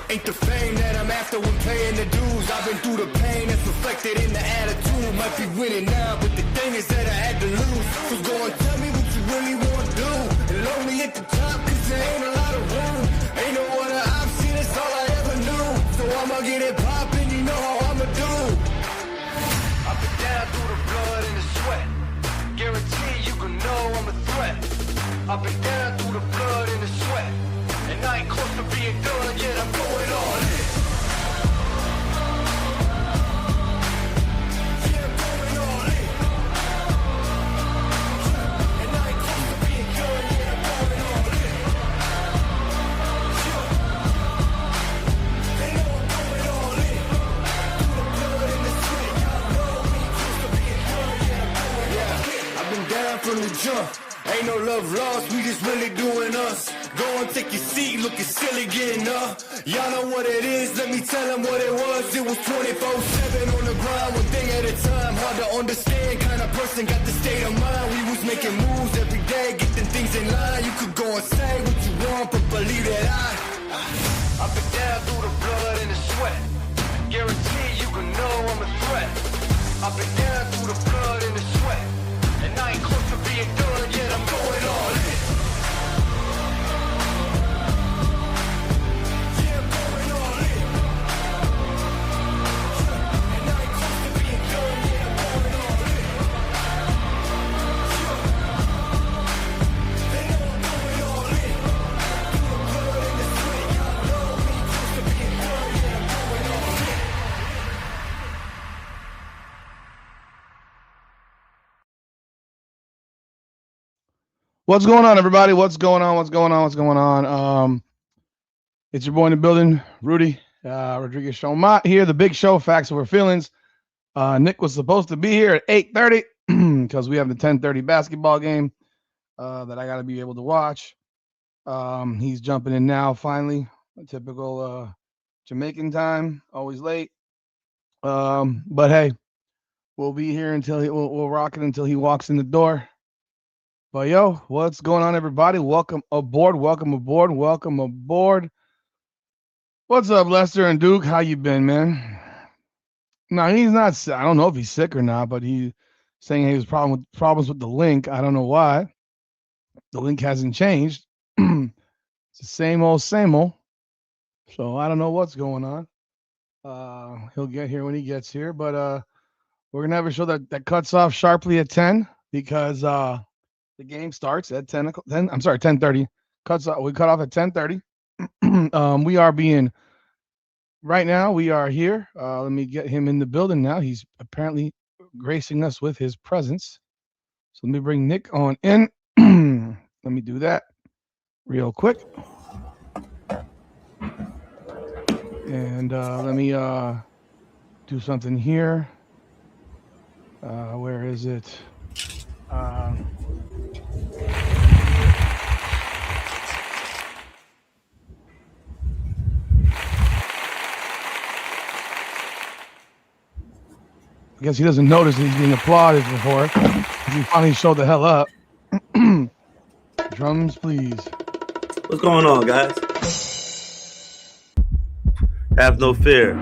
Ain't the fame that I'm after when paying the dues. I've been through the pain that's reflected in the attitude. Might be winning now, but the thing is that I had to lose. So go and tell me what you really want to do. And lonely at the top, cause there ain't a lot of room. Ain't no other option, that's all I ever knew. So I'ma get it poppin', you know how I'ma do. I've been down through the blood and the sweat. Guarantee you can know I'm a threat. I've been down through the blood and the sweat. And I ain't close to being done yet, I'm going all in. Yeah, I'm going all in. And I ain't close to being done yet, I'm going all in. They know I'm going all in. Through the blood and the sweat, y'all know we ain't close to being done yet, I'm going all in. I've been down from the jump. Ain't no love lost, we just really doing us. Go and take your seat, looking silly getting up. Y'all know what it is, let me tell them what it was. It was 24/7 on the grind, one thing at a time. Hard to understand, kind of person got the state of mind. We was making moves every day, getting things in line. You could go and say what you want, but believe that I've been down through the blood and the sweat. Guarantee you can know I'm a threat. I've been down through the blood and the sweat. And I ain't close to being done yet, I'm going all in. Yeah, I'm going all in. And I ain't close to being done yet, I'm going all in. They know I'm going all in. Through the blood and the sweat, y'all know we ain't close to being done yet, I'm going all in. What's going on, everybody? What's going on? It's your boy in the building, Rudy Rodriguez Showmont here, the big show, Facts Over Feelings. Nick was supposed to be here at 8:30 because we have the 10:30 basketball game that I got to be able to watch. He's jumping in now, finally. A typical Jamaican time, always late. But hey, we'll be here until we'll rock it until he walks in the door. But yo, what's going on, everybody? Welcome aboard. What's up, Lester and Duke? How you been, man? No, he's not. I don't know if he's sick or not, but he's saying he has problems with the link. I don't know why. The link hasn't changed. It's the same old. So I don't know what's going on. He'll get here when he gets here, but we're gonna have a show that cuts off sharply at 10 because the game starts at 10:30. We cut off at 10:30. We are here. Let me get him in the building now. He's apparently gracing us with his presence. So let me bring Nick on in. Let me do that real quick. And let me do something here. Where is it? I guess he doesn't notice he's being applauded before. He finally showed the hell up. Drums, please. What's going on, guys? Have no fear.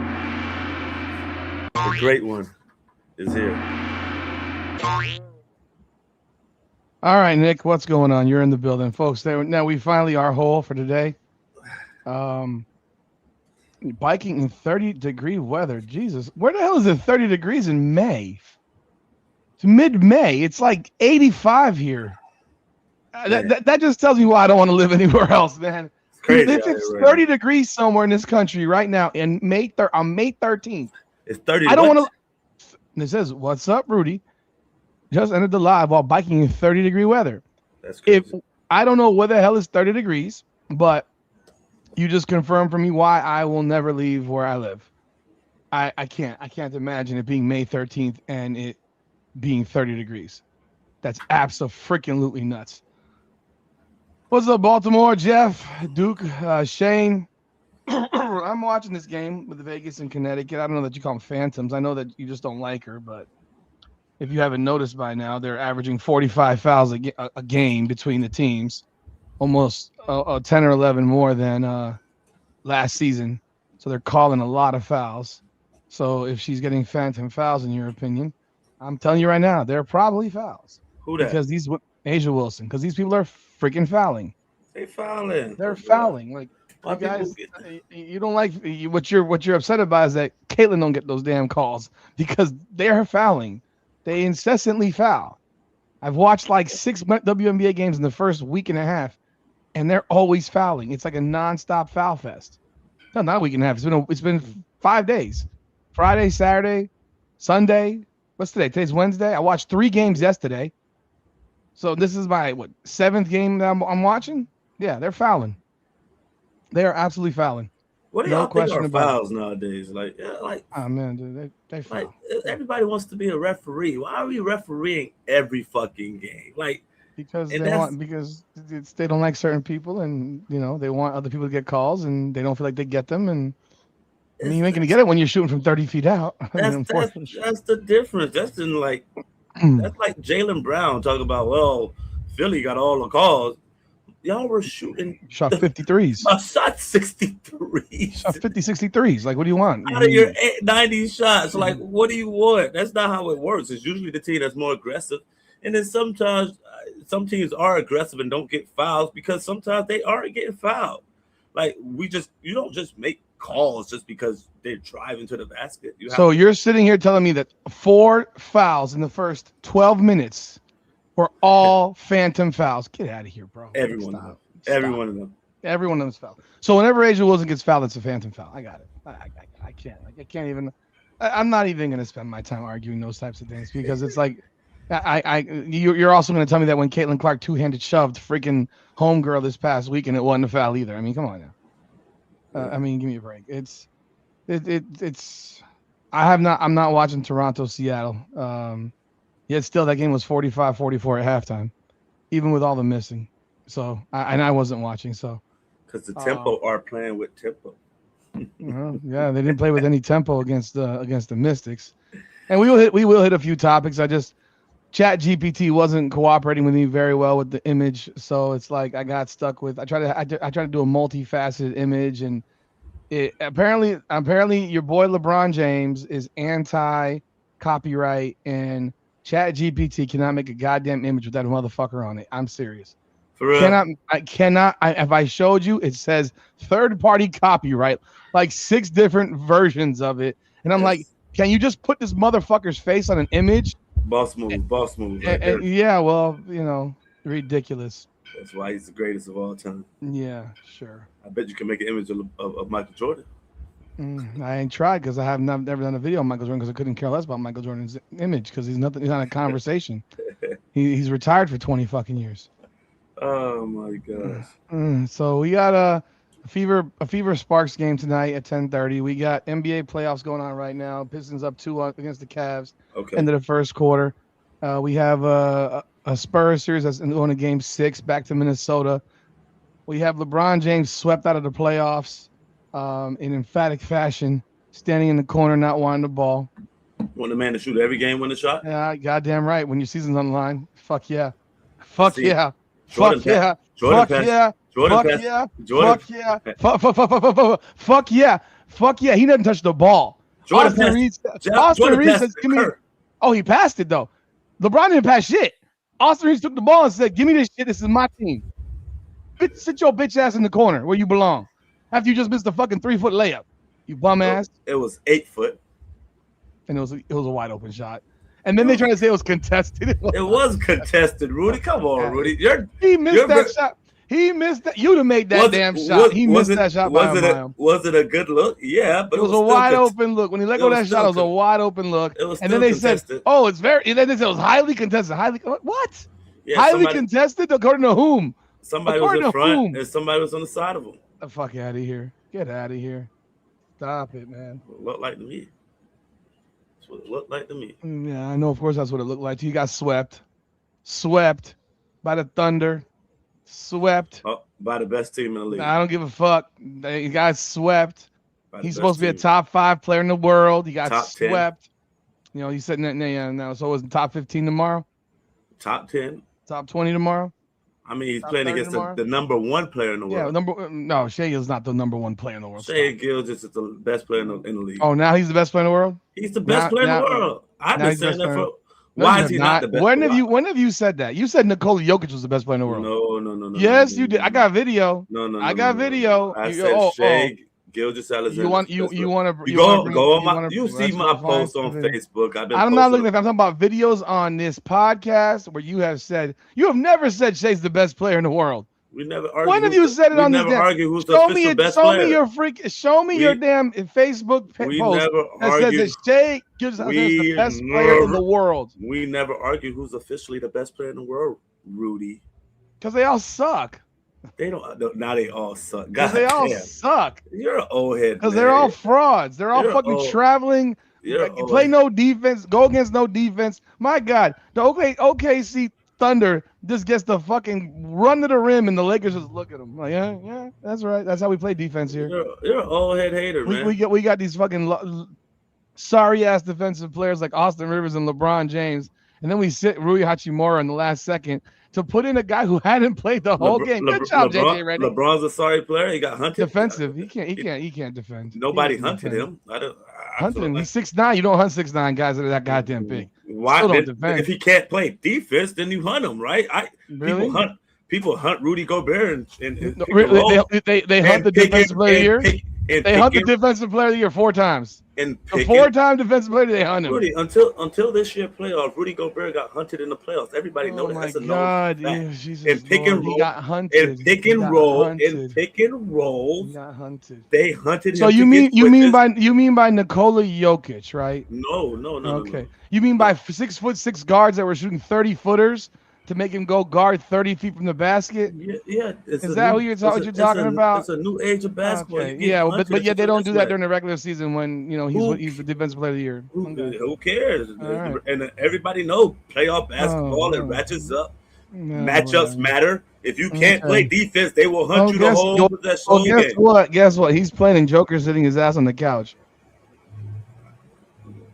The great one is here. All right, Nick, what's going on? You're in the building, folks. Now we finally are whole for today. Biking in 30-degree weather. Jesus, where the hell is it 30 degrees in May? It's mid-May. It's like 85 here. That just tells me why I don't want to live anywhere else, man. Crazy if it's 30 degrees somewhere in this country right now, on May 13th, it's 30. I don't want to. It says, "What's up, Rudy? Just entered the live while biking in 30-degree weather." That's crazy. I don't know what the hell is 30 degrees, but you just confirmed for me why I will never leave where I live. I can't imagine it being May 13th and it being 30 degrees. That's abso-freaking-lutely nuts. What's up, Baltimore? Jeff, Duke, Shane. I'm watching this game with Vegas and Connecticut. I don't know that you call them Phantoms. I know that you just don't like her, but if you haven't noticed by now, they're averaging 45 fouls a game between the teams, almost 10 or 11 more than last season. So they're calling a lot of fouls. So if she's getting phantom fouls, in your opinion, I'm telling you right now, they're probably fouls. Who that? Because Asia Wilson, because these people are freaking fouling. They fouling. They're fouling. Like, Why you guys, people you don't like what you're upset about is that Caitlyn don't get those damn calls because they're fouling. They incessantly foul. I've watched like 6 WNBA games in the first week and a half, and they're always fouling. It's like a nonstop foul fest. No, not a week and a half. It's been 5 days. Friday, Saturday, Sunday. What's today? Today's Wednesday. I watched 3 games yesterday. So this is my 7th game that I'm watching. Yeah, they're fouling. They are absolutely fouling. What do y'all think are fouls nowadays? Like, oh man, dude, they foul. Like, everybody wants to be a referee. Why are we refereeing every fucking game? Like, because they don't like certain people, and they want other people to get calls, and they don't feel like they get them. And I mean, you ain't gonna get it when you're shooting from 30 feet out. That's the difference. That's like Jaylen Brown talking about. Well, Philly got all the calls. Y'all were shooting. Shot 53s. I shot 63. Shot 50, 63s. Like, what do you want? Out of your 90 shots. Like, what do you want? That's not how it works. It's usually the team that's more aggressive. And then sometimes some teams are aggressive and don't get fouls because sometimes they aren't getting fouled. Like, you don't just make calls just because they're driving to the basket. You're sitting here telling me that 4 fouls in the first 12 minutes were all phantom fouls. Get out of here, bro. Every one of them. Every one of them. Every one of them is foul. So whenever Asia Wilson gets fouled, it's a phantom foul. I got it. I can't. I can't even. I'm not even going to spend my time arguing those types of things because it's like, you're also going to tell me that when Caitlin Clark 2-handed shoved freaking homegirl this past week and it wasn't a foul either. I mean, come on now. I mean, give me a break. I'm not watching Toronto, Seattle. Yet still that game was 45-44 at halftime, even with all the missing. So I wasn't watching. So because the tempo are playing with tempo. Yeah, they didn't play with any tempo against the Mystics. And we will hit a few topics. Chat GPT wasn't cooperating with me very well with the image, so it's like I got stuck with. I try to do a multifaceted image, and it apparently your boy LeBron James is anti copyright, and Chat GPT cannot make a goddamn image with that motherfucker on it. I'm serious. For real? I cannot. If I showed you, it says third-party copyright, like 6 different versions of it, and I'm like, can you just put this motherfucker's face on an image? Boss move. Right yeah, well, ridiculous. That's why he's the greatest of all time. Yeah, sure. I bet you can make an image of Michael Jordan. I ain't tried because I have never done a video on Michael Jordan because I couldn't care less about Michael Jordan's image because he's not a conversation. He's retired for 20 fucking years. Oh my gosh. So we got a Fever Sparks game tonight at 10:30. We got NBA playoffs going on right now. Pistons up 2 against the Cavs. Okay. End of the first quarter. We have a Spurs series that's going to game 6 back to Minnesota. We have LeBron James swept out of the playoffs in emphatic fashion, standing in the corner, not wanting the ball. Want the man to shoot every game, win a shot? Yeah, goddamn right. When your season's on the line, fuck yeah. Fuck yeah. Jordan fuck yeah. Jordan fuck passed, yeah. Jordan fuck passed, yeah. Jordan, fuck yeah. Fuck yeah. Fuck yeah. He doesn't touch the ball. Austin Reeves says, give me. Oh, he passed it though. LeBron didn't pass shit. Austin Reeves took the ball and said, give me this shit. This is my team. Sit your bitch ass in the corner where you belong. After you just missed a fucking 3-foot layup. You bum ass. It was 8 foot. And it was a wide open shot. And then they try to say it was contested. It was contested, Rudy. Come on, Rudy. He missed that shot. He missed that. You'd have made that damn shot. He missed that shot by a mile. Was it a good look? Yeah, but it was a wide open look. When he let go of that shot, it was a wide open look. And then they said, "Oh, it's very." And then they said it was highly contested. What? Yeah, highly contested according to whom? Somebody was in front, and somebody was on the side of him. Get the fuck out of here! Get out of here! Stop it, man. It looked like to me. That's what it looked like to me. Yeah, I know. Of course, that's what it looked like. He got swept by the Thunder. Swept by the best team in the league. I don't give a fuck. He got swept. He's supposed to be a top 5 player in the world. He got top swept. 10. He said now. So it was top 15 tomorrow. Top 10. Top 20 tomorrow. I mean, he's Top playing 30 against tomorrow? the number one player in the Yeah, world. no, Shea is not the number one player in the world. Shea Stop. Gilgeous is the best player in the league. Oh, now he's the best player in the world? He's the best player in the world. I've now been he's the saying best that player. for. No, Why you is he have not the best? When have you said that? You said Nikola Jokic was the best player in the world. No. Yes, you did. I got video. No. I got video. I said Shea Gilgeous Alexander. You want to go on my. You see my post on Facebook. I'm not looking at. I'm talking about videos on this podcast where you have never said Shea's the best player in the world. We never argue. When have you said it on this? We never argue who's the official best player. Show me your damn Facebook post that says that Shea Gilgeous Alexander is the best player in the world. We never argue who's officially the best player in the world, Rudy. Because they all suck. They don't. Now they all suck. Because they all suck. You're an old head. Because they're all frauds. They're all fucking traveling. Play no defense. Go against no defense. My God, the OKC Thunder just gets the fucking run to the rim, and the Lakers just look at them like, yeah, that's right. That's how we play defense here. You're an old head hater, man. We got these fucking sorry ass defensive players like Austin Rivers and LeBron James, and then we sit Rui Hachimura in the last second to put in a guy who hadn't played the whole game. Good job, JJ Redick. LeBron's a sorry player. He got hunted. Defensive. He can't defend. Nobody hunted him. Hunted him. He's 6'9". You don't hunt 6'9" guys that are that goddamn big. Why? If he can't play defense, then you hunt him, right? People hunt Rudy Gobert and they hunt the defensive player of the year. They hunt the defensive player of the year 4 times. And the 4-time defensive player, they hunt him. Rudy, until this year playoff, Rudy Gobert got hunted in the playoffs. Everybody knows that. That's a known fact. And pick and roll, he got hunted. And pick and roll, he got hunted. They hunted him. So you mean by Nikola Jokic, right? No. Okay. No. You mean by 6'6" guards that were shooting 30-footers to make him go guard 30 feet from the basket? Yeah. Is that what you're talking about? It's a new age of basketball. Okay. Yeah, but yet they don't do that during the regular season when he's the defensive player of the year. Who cares? Right. And everybody knows playoff basketball it ratchets up. Matchups matter. If you can't play defense, they will hunt you the whole game. Guess what? He's playing and Joker's sitting his ass on the couch.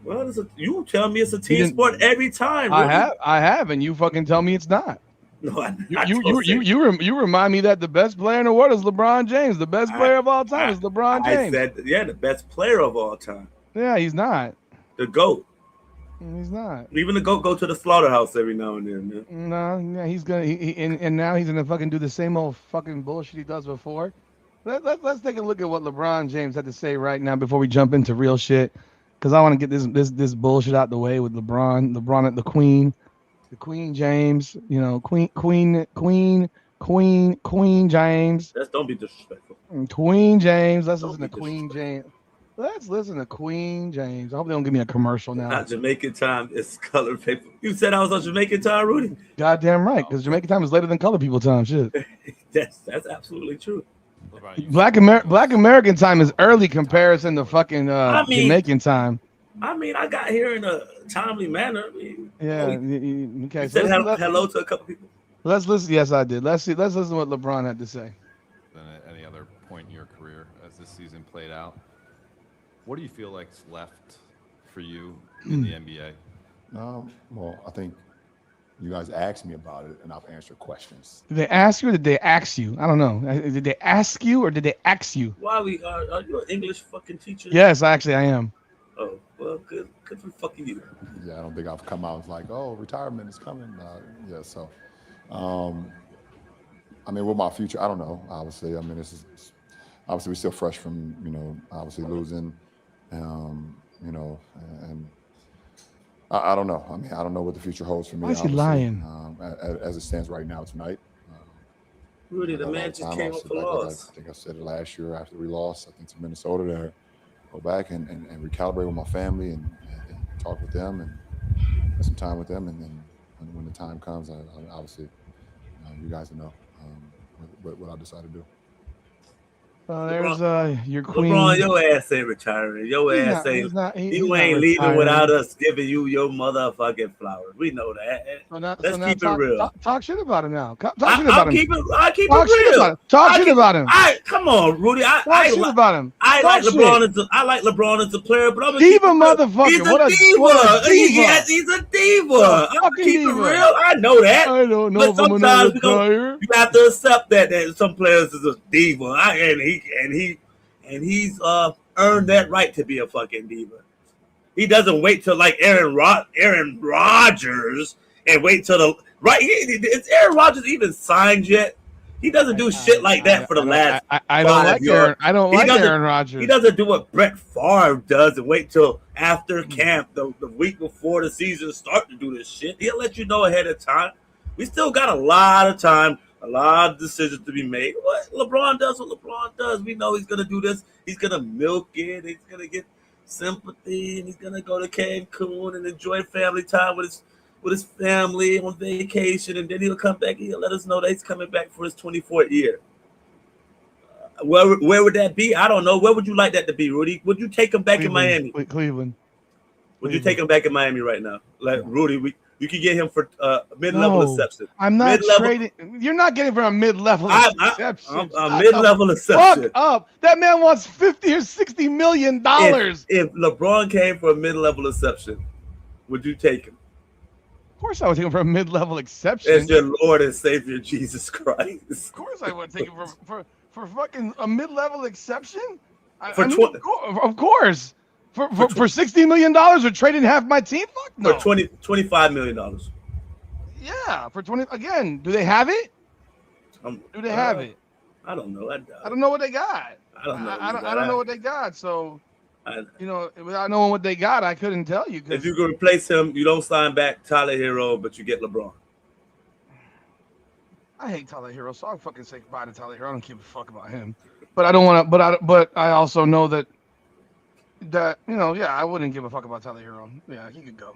Well, you tell me it's a team sport every time. Really. I have, and you fucking tell me it's not. No, you remind me that the best player in the world is LeBron James. The best player of all time is LeBron James. I said, the best player of all time. Yeah, he's not. The GOAT. He's not. Even the GOAT go to the slaughterhouse every now and then. Man. No, yeah, he's gonna. And now he's gonna fucking do the same old fucking bullshit he does before. Let's take a look at what LeBron James had to say right now before we jump into real shit. Because I want to get this bullshit out the way with LeBron at the Queen James, Queen James. Don't be disrespectful. Queen James. Let's listen to Queen James. Let's listen to Queen James. I hope they don't give me a commercial now. Not Jamaican time. It's color paper. You said I was on Jamaican time, Rudy? Goddamn right, because Jamaican time is later than color people time. Shit. That's absolutely true. Black American time is early comparison to fucking Jamaican time. I mean, I got here in a timely manner. Okay. You said hello to a couple people. Let's listen. Yes, I did. Let's listen to what LeBron had to say. Than at any other point in your career as this season played out, what do you feel like's left for you in the NBA? Well, I think you guys asked me about it, and I've answered questions. Did they ask you or did they ask you? I don't know. Did they ask you or did they ask you? Why are you an English fucking teacher? Yes, actually, I am. Oh, well, good for fucking you. Yeah, I don't think I've come out like, oh, retirement is coming. So, I mean, with my future, I don't know. Obviously, I mean, obviously we're still fresh from, obviously losing, and I don't know. I mean, I don't know what the future holds for me. Why is he lying? As it stands right now tonight. Rudy, the man just came up for loss. I think I said it last year after we lost, I think, to Minnesota there. Go back and recalibrate with my family and talk with them and spend some time with them. And then when the time comes, I obviously, you guys know what I decide to do. There's your queen. LeBron, your ass ain't retiring. Your ass ain't. You ain't leaving without us giving you your motherfucking flowers. We know that. Let's keep it real. Talk shit about him now. Talk shit about him. I keep it real. Talk shit about him. Come on, Rudy. Talk shit about him. I like LeBron as a player, but I'm a diva motherfucker. He's a diva. I'm gonna keep it real. I know that. I don't know. But sometimes you have to accept that some players is a diva, and he's earned that right to be a fucking diva. He doesn't wait till like Aaron Rodgers and wait till the right. Is Aaron Rodgers even signed yet? He doesn't do shit like that for the last. I don't like Aaron. I don't like Aaron Rodgers. He doesn't do what Brett Favre does and wait till after camp, the week before the season start to do this shit. He'll let you know ahead of time. We still got a lot of time, a lot of decisions to be made. What LeBron does, we know he's gonna do this. He's gonna milk it. He's gonna get sympathy, and he's gonna go to Cancun and enjoy family time with his family on vacation, and then he'll come back and he'll let us know that he's coming back for his 24th year. Where would that be? I don't know. Where would you like that to be, Rudy? Would you take him back in Miami? Cleveland. Would you take him back in Miami right now? Like Rudy, you could get him for mid-level exception. I'm not trading. You're not getting for a mid-level exception. A mid-level exception. Fuck up. That man wants $50 or $60 million. If LeBron came for a mid-level exception, would you take him? Of course I would take him for a mid-level exception. As your Lord and Savior, Jesus Christ. Of course I would take him for fucking a mid-level exception. Of course. For $60 million or trading half my team? Fuck no. For $25 million. Yeah, for 20 again. Do they have it? Do they have it? I don't know. I don't know what they got. I don't know. I don't know what they got. So, without knowing what they got, I couldn't tell you. If you can replace him, you don't sign back Tyler Hero, but you get LeBron. I hate Tyler Hero, so I'll fucking say goodbye to Tyler Hero. I don't give a fuck about him. But I don't want to. But I also know that I wouldn't give a fuck about Tyler Hero. Yeah, he could go.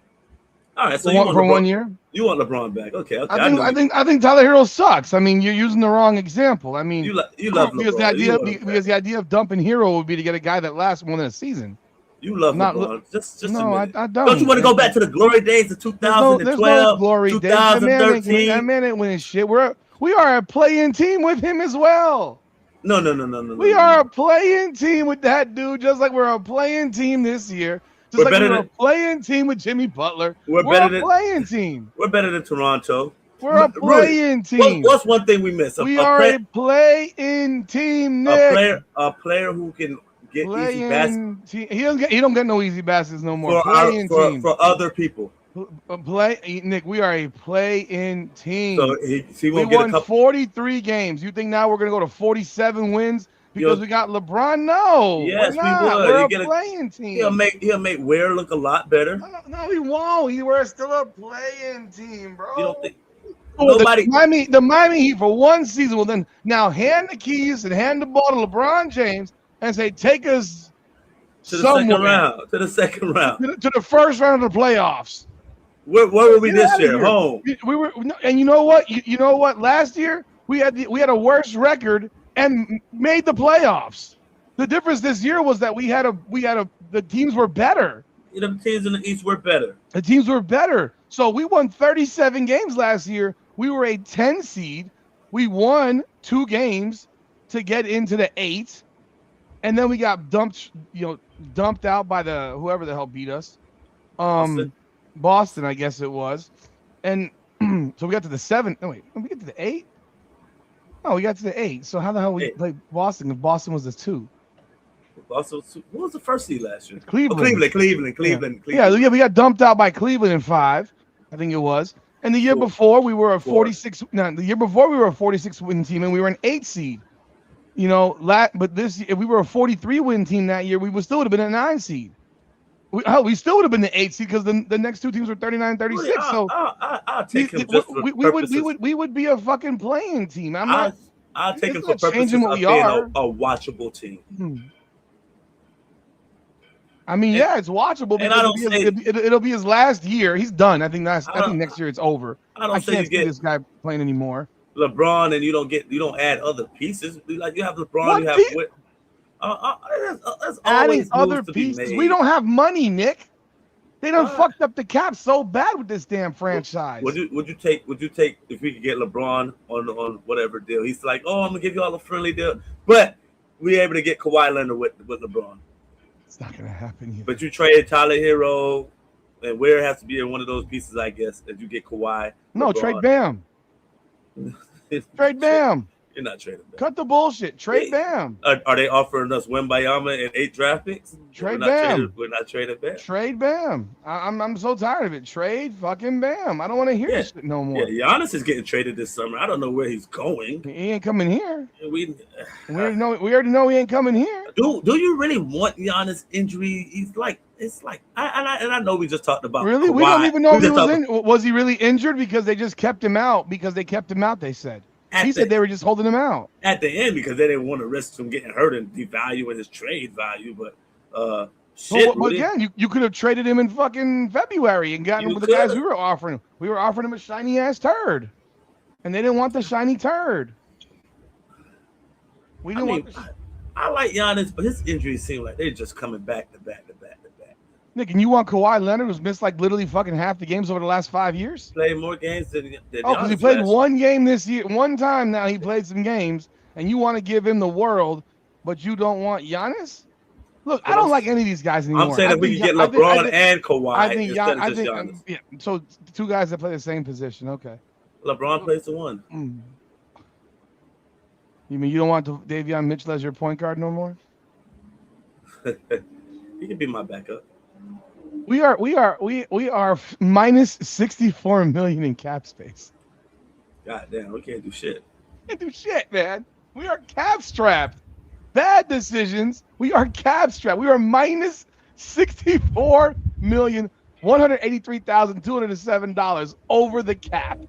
All right, so for 1 year, you want LeBron back? Okay. I think Tyler Hero sucks. I mean, you're using the wrong example. I mean, you love because LeBron. because the idea of dumping Hero would be to get a guy that lasts more than a season. You love LeBron. Just no, a minute. I don't. Don't you want to go back to the glory days of 2012, there's no glory 2013? Days. That man ain't winning shit. We are a play-in team with him as well. No. We are a play-in team with that dude, just like we're a play-in team this year. Just like we're a play-in team with Jimmy Butler. We're a play-in team. We're better than Toronto. We're a play-in team. What's one thing we miss? We are a play-in team, Nick. A player who can get easy baskets. He don't get no easy baskets no more. For other people. Nick, we are a play-in team. So we won 43 games. You think now we're going to go to 47 wins because we got LeBron? No. Yes, we would. We're a playing team. He'll make Ware look a lot better. No, he won't. We're still a playing team, bro. You don't think the Miami Heat for one season will then now hand the keys and hand the ball to LeBron James and say, take us to the second round. To the first round of the playoffs. Where were we this year? Home. We were, and you know what? You know what? Last year we had a worse record and made the playoffs. The difference this year was that the teams were better. The teams in the East were better. The teams were better. So we won 37 games last year. We were a 10 seed. We won 2 games to get into the 8, and then we got dumped out by whoever the hell beat us. Boston, I guess it was. And so we got to the 7. No, wait. Did we get to the 8? Oh, we got to the 8. So how the hell we played Boston if Boston was the 2? Also, what was the first seed last year? Cleveland. Yeah, we got dumped out by Cleveland in 5, I think it was. And the year before we were a 46. No, the year before we were a 46 win team and we were an 8 seed. But this year, if we were a 43 win team that year, we still would have been a 9 seed. We still would have been the 8 seed because the next 2 teams were 39-36. So I'll take him just for purposes. We would be a fucking playing team. I'll take him for purposes of being a watchable team. I mean, it's watchable. It'll be his last year. He's done. I think next year it's over. I can't see this guy playing anymore. LeBron and you don't add other pieces. Like you have LeBron, What you have piece? there's Adding always other moves to be pieces. made. We don't have money, Nick. They done Why? fucked up the cap so bad with this damn franchise. Would you take if we could get LeBron on whatever deal? He's like, oh, I'm gonna give you all a friendly deal, but we able to get Kawhi Leonard with LeBron. It's not gonna happen either. But you trade Tyler Hero, and Ware has to be in one of those pieces, I guess, that you get Kawhi. No, LeBron. trade Bam. Trade Bam. You're not trading Bam. Cut the bullshit. Trade Bam. Are they offering us Wembayama and 8 draft picks? Trade Bam. We're not trading Bam. Trade Bam. I'm so tired of it. Trade fucking Bam. I don't want to hear this shit no more. Yeah, Giannis is getting traded this summer. I don't know where he's going. He ain't coming here. We already know he ain't coming here. Do you really want Giannis injury? I know we just talked about Really? Kawhi. We don't even know if he was he really injured because they just kept him out they said. He said they were just holding him out at the end because they didn't want to risk him getting hurt and devaluing his trade value. But again, you could have traded him in fucking February and gotten him with the guys we were offering him. We were offering him a shiny ass turd, and they didn't want the shiny turd. I like Giannis, but his injuries seem like they're just coming back to back. Nick, and you want Kawhi Leonard, who's missed like literally fucking half the games over the last 5 years? Played more games than because he played one game this year. One time now he played some games, and you want to give him the world, but you don't want Giannis? Look, I don't like any of these guys anymore. I'm saying that we can get LeBron and Kawhi instead of just Giannis. Yeah, so two guys that play the same position. Okay. LeBron plays the one. You mean you don't want Davion Mitchell as your point guard no more? He can be my backup. We are minus 64 million in cap space. God damn, we can't do shit. Can't do shit, man. We are cap strapped. Bad decisions. We are cap strapped. We are minus $64,183,207 over the cap.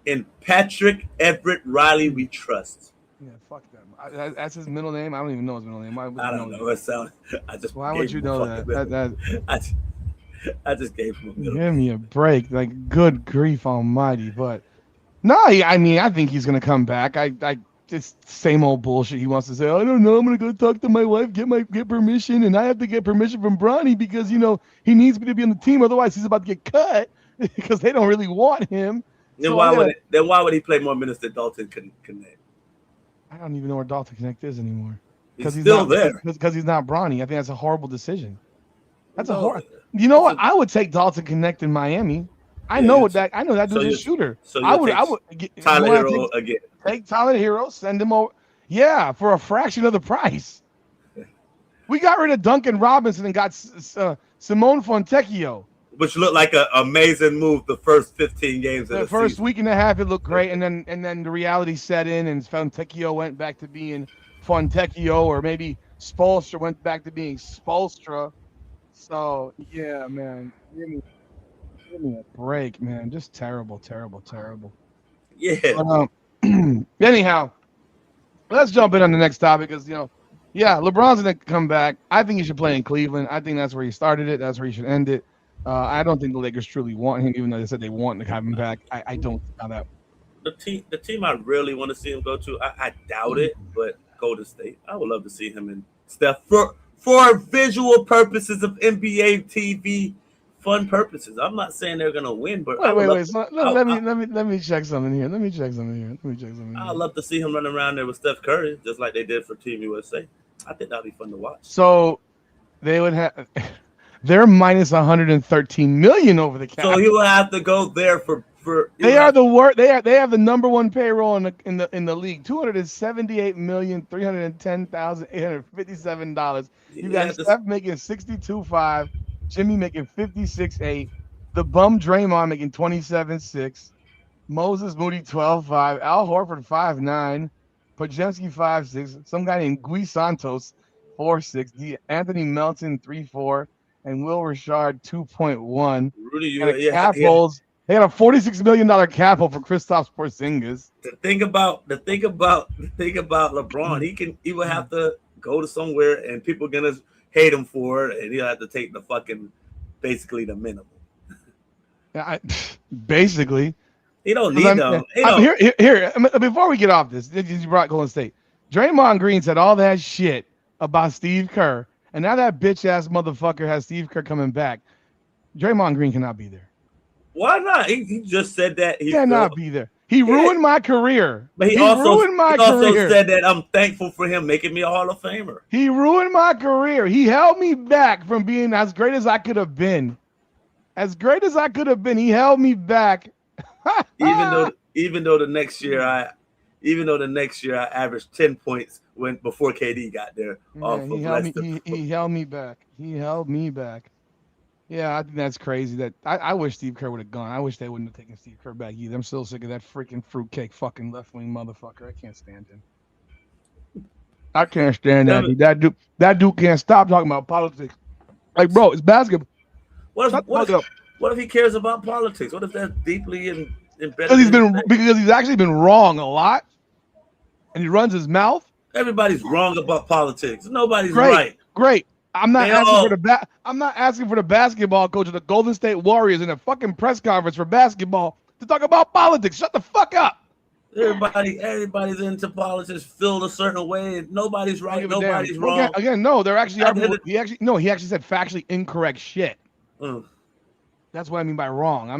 In Patrick Everett Riley, we trust. Yeah, fuck them. That's his middle name. I don't even know his middle name. I don't know. It sounds. Why would you know that? I just gave him a middle. Give me a break. Like, good grief almighty. But no, I mean, I think he's gonna come back. I just same old bullshit. He wants to say, I don't know. I'm gonna go talk to my wife, get permission, and I have to get permission from Bronny because he needs me to be on the team. Otherwise, he's about to get cut because they don't really want him. Then why would he play more minutes than Dalton Connect? I don't even know where Dalton Connect is anymore. He's still there because he's not Bronny. I think that's a horrible decision. That's a horrible. You know what? I would take Dalton Connect in Miami. I know that dude's a shooter. So I would Tyler Hero again. Take Tyler Hero, send him over. Yeah, for a fraction of the price. We got rid of Duncan Robinson and got Simone Fontecchio. Which looked like an amazing move the first 15 games of the first season. Week and a half, it looked great, and then the reality set in, and Fontecchio went back to being Fontecchio, or maybe Spoelstra went back to being Spoelstra. So yeah, man, give me a break, man. Just terrible. Yeah. But, anyhow, let's jump in on the next topic because LeBron's gonna come back. I think he should play in Cleveland. I think that's where he started it. That's where he should end it. I don't think the Lakers truly want him, even though they said they want to have him back. I don't know that. The team I really want to see him go to, I doubt it, but Golden State. I would love to see him and Steph for visual purposes of NBA TV, fun purposes. I'm not saying they're gonna win, but wait. So, let me check something here. I'd love to see him running around there with Steph Curry, just like they did for Team USA. I think that'd be fun to watch. So they would have. They're minus 113 million over the cap. So he will have to go there for. They are the worst. They have the number one payroll in the league. $278,310,857. You got Steph making 62.5, Jimmy making 56.8, the bum Draymond making 27.6, Moses Moody 12.5, Al Horford 5.9, Podziemski 5.6, some guy named Gui Santos 4.6, Anthony Melton 3.4. And Will Richard 2.1. Rudy, they got a $46 million cap hold for Kristaps Porzingis. The thing about LeBron, he will have to go to somewhere, and people are gonna hate him for it, and he'll have to take basically the minimum. Yeah, basically, He don't need them. Here. Before we get off this, you brought Golden State. Draymond Green said all that shit about Steve Kerr, and now that bitch ass motherfucker has Steve Kerr coming back. Draymond Green cannot be there. Why not? He just said that he cannot be there. He ruined my career. But he also said that I'm thankful for him making me a Hall of Famer. He ruined my career. He held me back from being as great as I could have been. As great as I could have been, he held me back. even though the next year I averaged 10 points before KD got there. He held me back. He held me back. Yeah, I think that's crazy. That I wish Steve Kerr would have gone. I wish they wouldn't have taken Steve Kerr back either. I'm still sick of that freaking fruitcake fucking left wing motherfucker. I can't stand him. I can't stand that dude. That dude can't stop talking about politics. Like, bro, it's basketball. What if he cares about politics? What if that's deeply embedded? Because he's actually been wrong a lot, and he runs his mouth. Everybody's wrong about politics. Nobody's right. Great. I'm not asking for the basketball coach of the Golden State Warriors in a fucking press conference for basketball to talk about politics. Shut the fuck up. Everybody's into politics, feel a certain way, and nobody's right, nobody's wrong. Again, no, they're actually he actually said factually incorrect shit. That's what I mean by wrong. It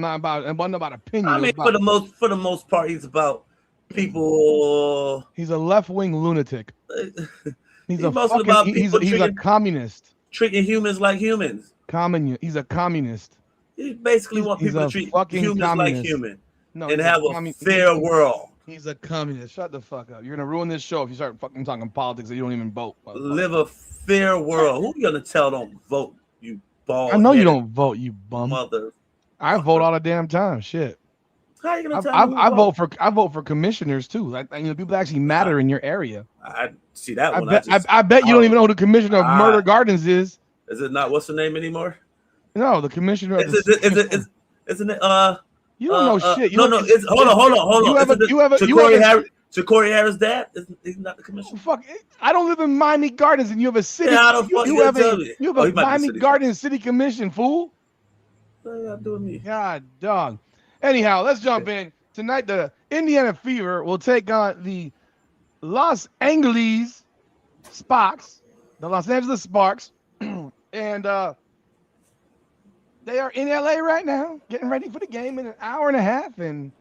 wasn't about opinion. I mean, for the most part, he's about people. He's a left-wing lunatic. He's a communist. Treating humans like humans. He's a communist. He basically wants people to treat humans like humans and have a fair world. He's a communist. Shut the fuck up. You're gonna ruin this show if you start fucking talking politics and you don't even vote. Live a fair world. Who are you gonna tell don't vote? You bald. I know you don't vote, you bum. Mother. I vote all the damn time. Shit. How are you gonna tell I vote for commissioners too. Like, people that actually matter in your area. I see that one. I bet you don't even know who the commissioner of Murder Gardens is. Is it not? What's the name anymore? No, the commissioner. Isn't it? You don't know shit. Hold on. Jacory Harris' dad? He's not the commissioner. Fuck! I don't live in Miami Gardens, and you have a city. You have a Miami Gardens City Commission, fool. What y'all doing me? God, dog. Anyhow, let's jump in. Tonight, the Indiana Fever will take on the Los Angeles Sparks, the Los Angeles Sparks, and they are in LA right now, getting ready for the game in an hour and a half. And,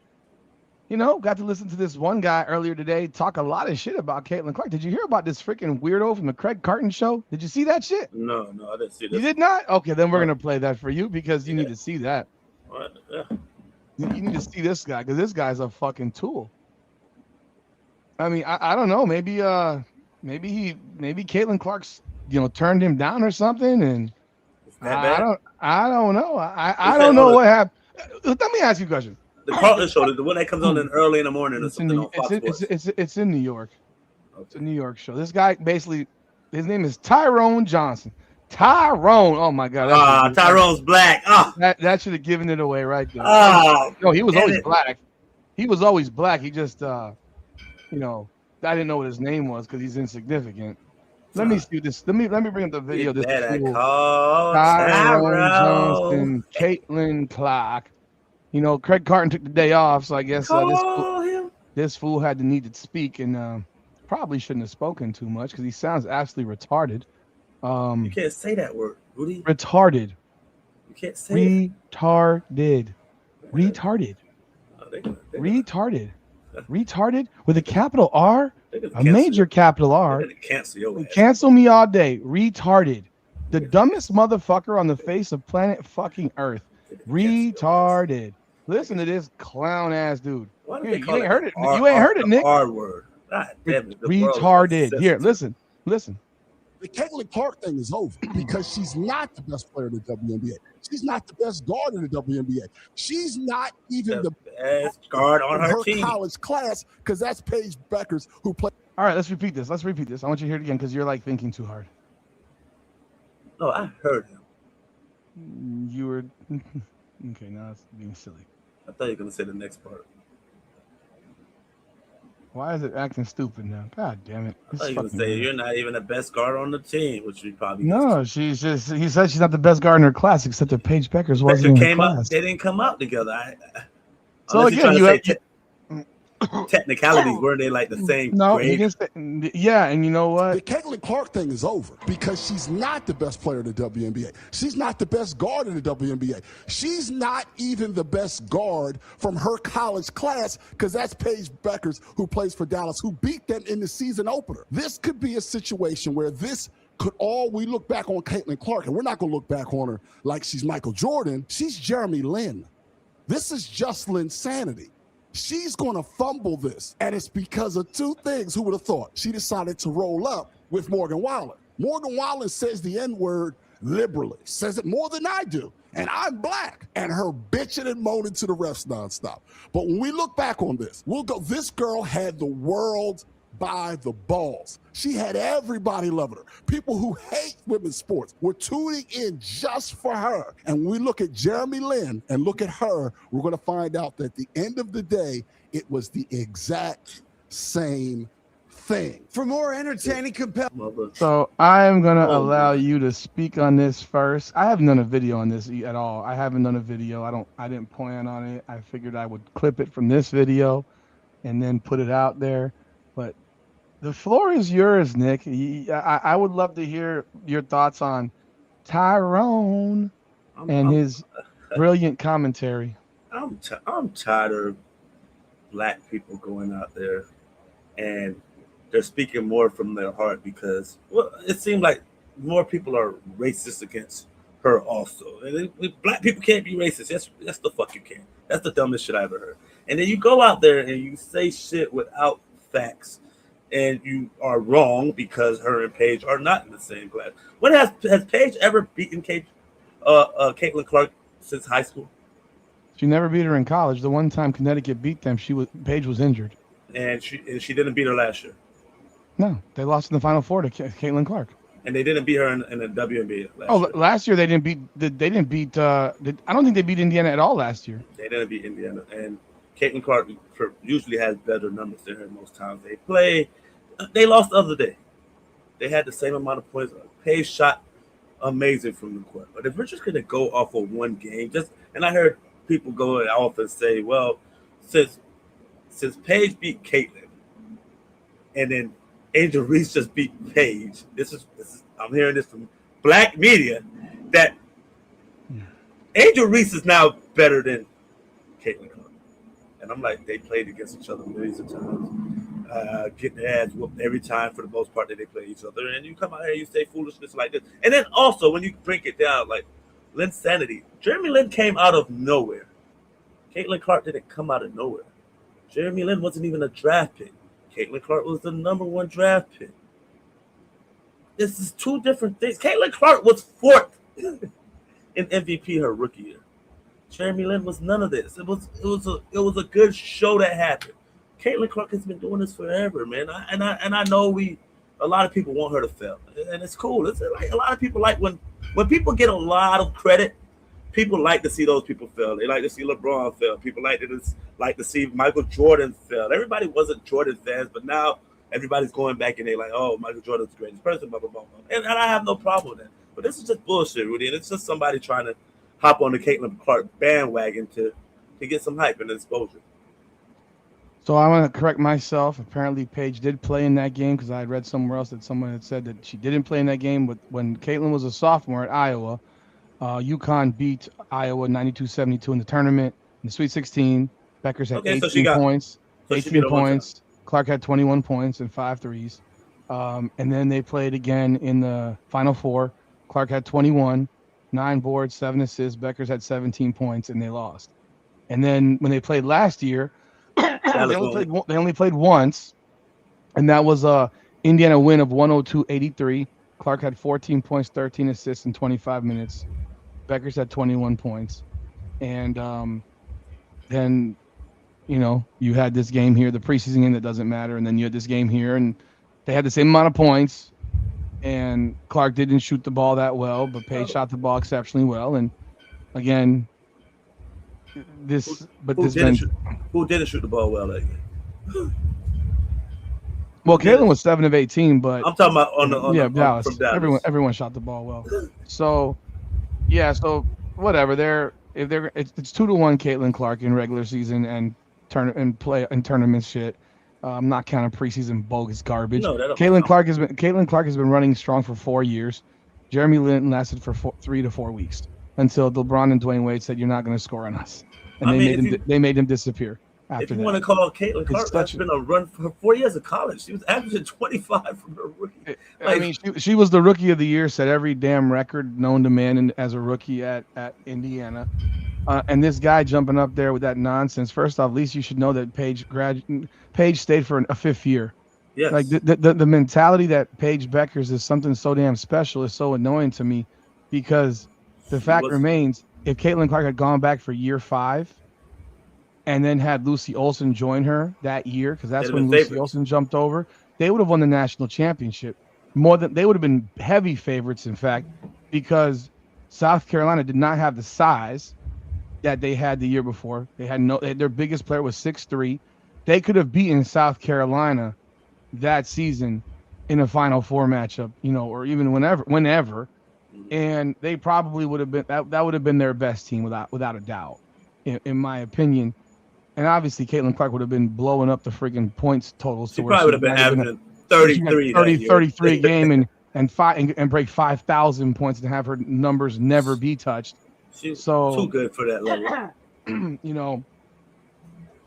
got to listen to this one guy earlier today talk a lot of shit about Caitlin Clark. Did you hear about this freaking weirdo from the Craig Carton show? Did you see that shit? No, I didn't see that. You did not? Okay, then we're going to play that for you because you need to see that. What? Yeah. You need to see this guy because this guy's a fucking tool. I mean, I don't know. Maybe Caitlin Clark's turned him down or something, and I don't know. I don't know what happened. Let me ask you a question. The Carlton show, the one that comes on early in the morning or something on Fox Sports. It's in New York. Okay. It's a New York show. This guy basically, his name is Tyrone Johnson. Tyrone, oh my God! Tyrone's black. That should have given it away right there. No, he was always black. He was always black. He just, I didn't know what his name was because he's insignificant. Let me see this. Let me bring up the video. This Tyrone Johnson, Caitlin Clark. Craig Carton took the day off, so I guess this fool had the need to speak and probably shouldn't have spoken too much because he sounds absolutely retarded. You can't say that word, Rudy. Retarded. You can't say retarded. Retarded. Retarded. Retarded with a capital R, a major capital R. Cancel me all day. Retarded. The dumbest motherfucker on the face of planet fucking Earth. Retarded. Listen to this clown ass dude. You ain't heard it. You ain't heard it, Nick. R word. Retarded. Here, listen. The Caitlin Clark thing is over because she's not the best player in the WNBA. She's not the best guard in the WNBA. She's not even the best guard on her team. College class because that's Paige Beckers who played. All right, let's repeat this. I want you to hear it again because you're like thinking too hard. No, I heard him. You were okay. Now it's being silly. I thought you were gonna say the next part. Why is it acting stupid now? God damn it! I thought you were gonna say you're not even the best guard on the team, which we probably he said she's not the best guard in her class, except that Paige Beckers wasn't in her class. They didn't come out together. So Unless again, you're you trying have to say technicalities, weren't they like the same no. grade? You can say, yeah, and you know what? The Caitlin Clark thing is over because she's not the best player in the WNBA. She's not the best guard in the WNBA. She's not even the best guard from her college class because that's Paige Beckers, who plays for Dallas, who beat them in the season opener. This could be a situation where we look back on Caitlin Clark, and we're not going to look back on her like she's Michael Jordan. She's Jeremy Lin. This is just Linsanity. She's going to fumble this, and it's because of two things. Who would have thought? She decided to roll up with Morgan Wallen. Morgan Wallen says the N-word liberally, says it more than I do, and I'm black, and her bitching and moaning to the refs nonstop. But when we look back on this, we'll go, this girl had the world by the balls. She had everybody loving her. People who hate women's sports were tuning in just for her. And when we look at Jeremy Lin and look at her, we're going to find out that at the end of the day, it was the exact same thing. For more entertaining, compelling. So I am going to allow you to speak on this first. I haven't done a video on this at all. I haven't done a video. I didn't plan on it. I figured I would clip it from this video and then put it out there. But the floor is yours, Nick. I would love to hear your thoughts on Tyrone and his brilliant commentary. I'm tired of black people going out there and they're speaking more from their heart because it seemed like more people are racist against her also. And black people can't be racist. Yes, the fuck you can. That's the dumbest shit I ever heard. And then you go out there and you say shit without facts. And you are wrong because her and Paige are not in the same class. When has Paige ever beaten Caitlin Clark since high school? She never beat her in college. The one time Connecticut beat them, Paige was injured. And she didn't beat her last year. No, they lost in the Final Four to Caitlin Clark. And they didn't beat her in the WNBA last year. Last year they didn't beat. I don't think they beat Indiana at all last year. They didn't beat Indiana, and Caitlin Clark usually has better numbers than her most times they play. They lost the other day. They had the same amount of points. Paige shot amazing from the court. But if we're just going to go off of one game, and I heard people go off and say, well, since Paige beat Caitlin, and then Angel Reese just beat Paige, this is I'm hearing this from black media, that Angel Reese is now better than Caitlin Clark. And I'm like, they played against each other millions of times. Get their ass whooped every time for the most part that they play each other. And you come out here and you say foolishness like this. And then also, when you break it down, like Linsanity, Jeremy Lin came out of nowhere. Caitlin Clark didn't come out of nowhere. Jeremy Lin wasn't even a draft pick. Caitlin Clark was the #1 draft pick. This is two different things. Caitlin Clark was fourth in MVP her rookie year. Jeremy Lin was none of this. It was a good show that happened. Caitlin Clark has been doing this forever, man. I know a lot of people want her to fail, and it's cool. It's like a lot of people like when people get a lot of credit. People like to see those people fail. They like to see LeBron fail. People like to see Michael Jordan fail. Everybody wasn't Jordan fans, but now everybody's going back and they're like, oh, Michael Jordan's the greatest person, blah, blah, blah, blah. And I have no problem with that. But this is just bullshit, Rudy. And it's just somebody trying to hop on the Caitlin Clark bandwagon to get some hype and exposure. So I want to correct myself. Apparently, Paige did play in that game because I had read somewhere else that someone had said that she didn't play in that game. But when Caitlin was a sophomore at Iowa, UConn beat Iowa 92-72 in the tournament. In the Sweet 16, Beckers had 18 points. 18 points. Clark had 21 points and 5 threes. And then they played again in the Final Four. Clark had 21, 9 boards, 7 assists. Beckers had 17 points, and they lost. And then when they played last year, they only played once, and that was a Indiana win of 102-83. Clark had 14 points, 13 assists in 25 minutes. Beckers had 21 points. And then, you had this game here, the preseason game that doesn't matter, and then you had this game here, and they had the same amount of points, and Clark didn't shoot the ball that well, but Paige shot the ball exceptionally well. And again, who didn't shoot the ball well that game? Well, Caitlin was 7 of 18, but I'm talking about Dallas. From Dallas. Everyone shot the ball well. So, yeah. So whatever. if they're it's 2-1 Caitlin Clark in regular season and play and tournament shit. I'm not counting preseason bogus garbage. No, that don't Caitlin Clark has been running strong for 4 years. Jeremy Lin lasted for 3 to 4 weeks until LeBron and Dwayne Wade said you're not going to score on us, and they made him disappear. If you want to call Caitlin Clark, that's been a run for 4 years of college. She was averaging 25 from her rookie. I mean, she was the rookie of the year, set every damn record known to man as a rookie at Indiana. And this guy jumping up there with that nonsense. First off, at least you should know that Paige stayed for a 5th year. Yes. Like the mentality that Paige Beckers is something so damn special is so annoying to me, because the fact remains, if Caitlin Clark had gone back for year 5 and then had Lucy Olson join her that year, because that's when Lucy Olson jumped over, they would have won the national championship. They would have been heavy favorites, in fact, because South Carolina did not have the size that they had the year before. Their biggest player was 6'3". They could have beaten South Carolina that season in a Final Four matchup, or even whenever, and they probably would have been that would have been their best team without a doubt, in my opinion. And obviously, Caitlin Clark would have been blowing up the freaking points totals. She probably would have been averaging 33 a game and break 5,000 points and have her numbers never be touched. She's too good for that level.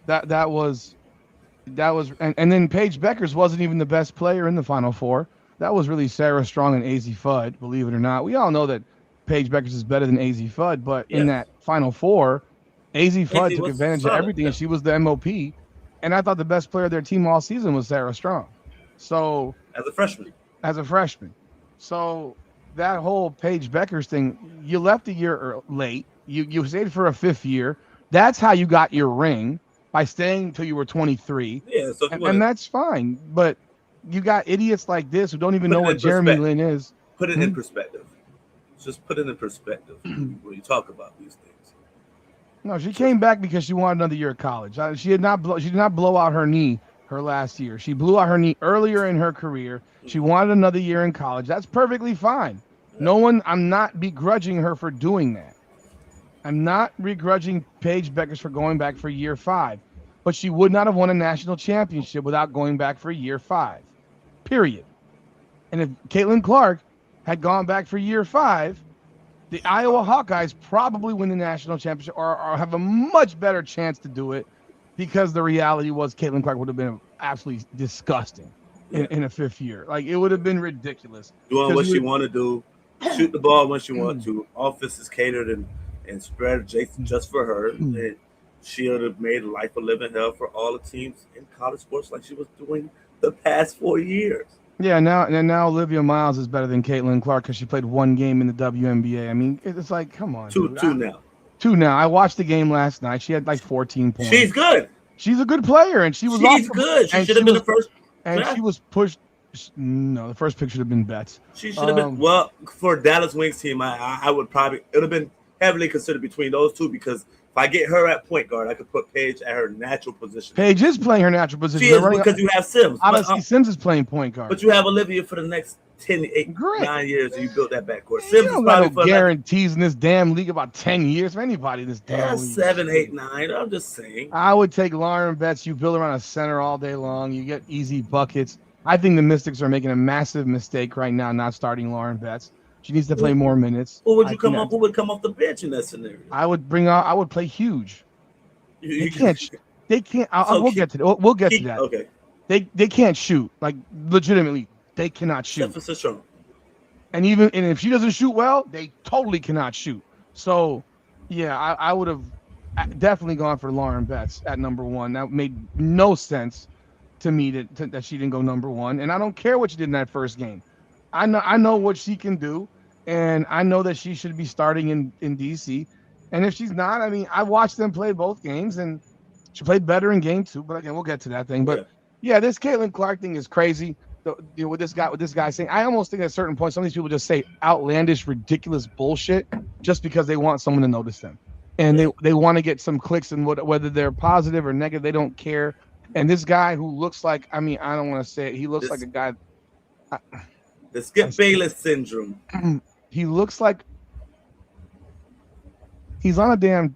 That was, and then Paige Beckers wasn't even the best player in the Final Four. That was really Sarah Strong and AZ Fudd, believe it or not. We all know that Paige Beckers is better than AZ Fudd, but in that Final Four, AZ Fudd took advantage of everything, and she was the MOP. And I thought the best player of their team all season was Sarah Strong. So as a freshman. So that whole Paige Beckers thing, you left a year late. You stayed for a 5th year. That's how you got your ring, by staying until you were 23. Yeah, so and that's fine. But you got idiots like this who don't even know what Jeremy Lin is. Put it in perspective. Just put it in perspective when you talk about these things. No, she came back because she wanted another year of college. She did not blow out her knee her last year. She blew out her knee earlier in her career. She wanted another year in college. That's perfectly fine. I'm not begrudging her for doing that. I'm not begrudging Paige Beckers for going back for year 5. But she would not have won a national championship without going back for year 5. Period. And if Caitlin Clark had gone back for year 5, the Iowa Hawkeyes probably win the national championship or have a much better chance to do it, because the reality was Caitlin Clark would have been absolutely disgusting in a 5th year. Like, it would have been ridiculous. Doing what she want to do, shoot the ball when she wants to. Office is catered and spread just for her. And she would have made life a living hell for all the teams in college sports, like she was doing the past 4 years. Yeah, now Olivia Miles is better than Caitlin Clark because she played 1 game in the WNBA. I mean, it's like, come on. Two now. 2 now. I watched the game last night. She had like 14 points. She's good. She's a good player, and she was. She's good. She should have been the first. And she was pushed. No, the first pick should have been Betts. She should have been. Well, for Dallas Wings team, I would probably, it would have been heavily considered between those two, because if I get her at point guard, I could put Paige at her natural position. Paige is playing her natural position. She is, because you have Sims. Obviously, Sims is playing point guard. But you have Olivia for the next 9 years, and you built that backcourt. Sims is probably no guarantees in this damn league about 10 years for anybody in this damn league. 7, 8, 9. I'm just saying. I would take Lauren Betts. You build around a center all day long. You get easy buckets. I think the Mystics are making a massive mistake right now, not starting Lauren Betts. She needs to play more minutes. Who would come off the bench in that scenario? I would play Huge. They can't. We'll get to that. We'll get to that. Okay. They can't shoot. Like, legitimately, they cannot shoot. And if she doesn't shoot well, they totally cannot shoot. So, yeah, I would have definitely gone for Lauren Betts at number 1. That made no sense to me that she didn't go number 1. And I don't care what she did in that first game. I know what she can do, and I know that she should be starting in DC. And if she's not, I mean, I watched them play both games, and she played better in game 2. But again, we'll get to that thing. But yeah, this Caitlin Clark thing is crazy. With this guy saying, I almost think at a certain point, some of these people just say outlandish, ridiculous bullshit just because they want someone to notice them, and they want to get some clicks, and whether they're positive or negative, they don't care. And this guy who looks like, I mean, I don't want to say it, he looks like a guy. The Skip Bayless syndrome. He looks like He's on a damn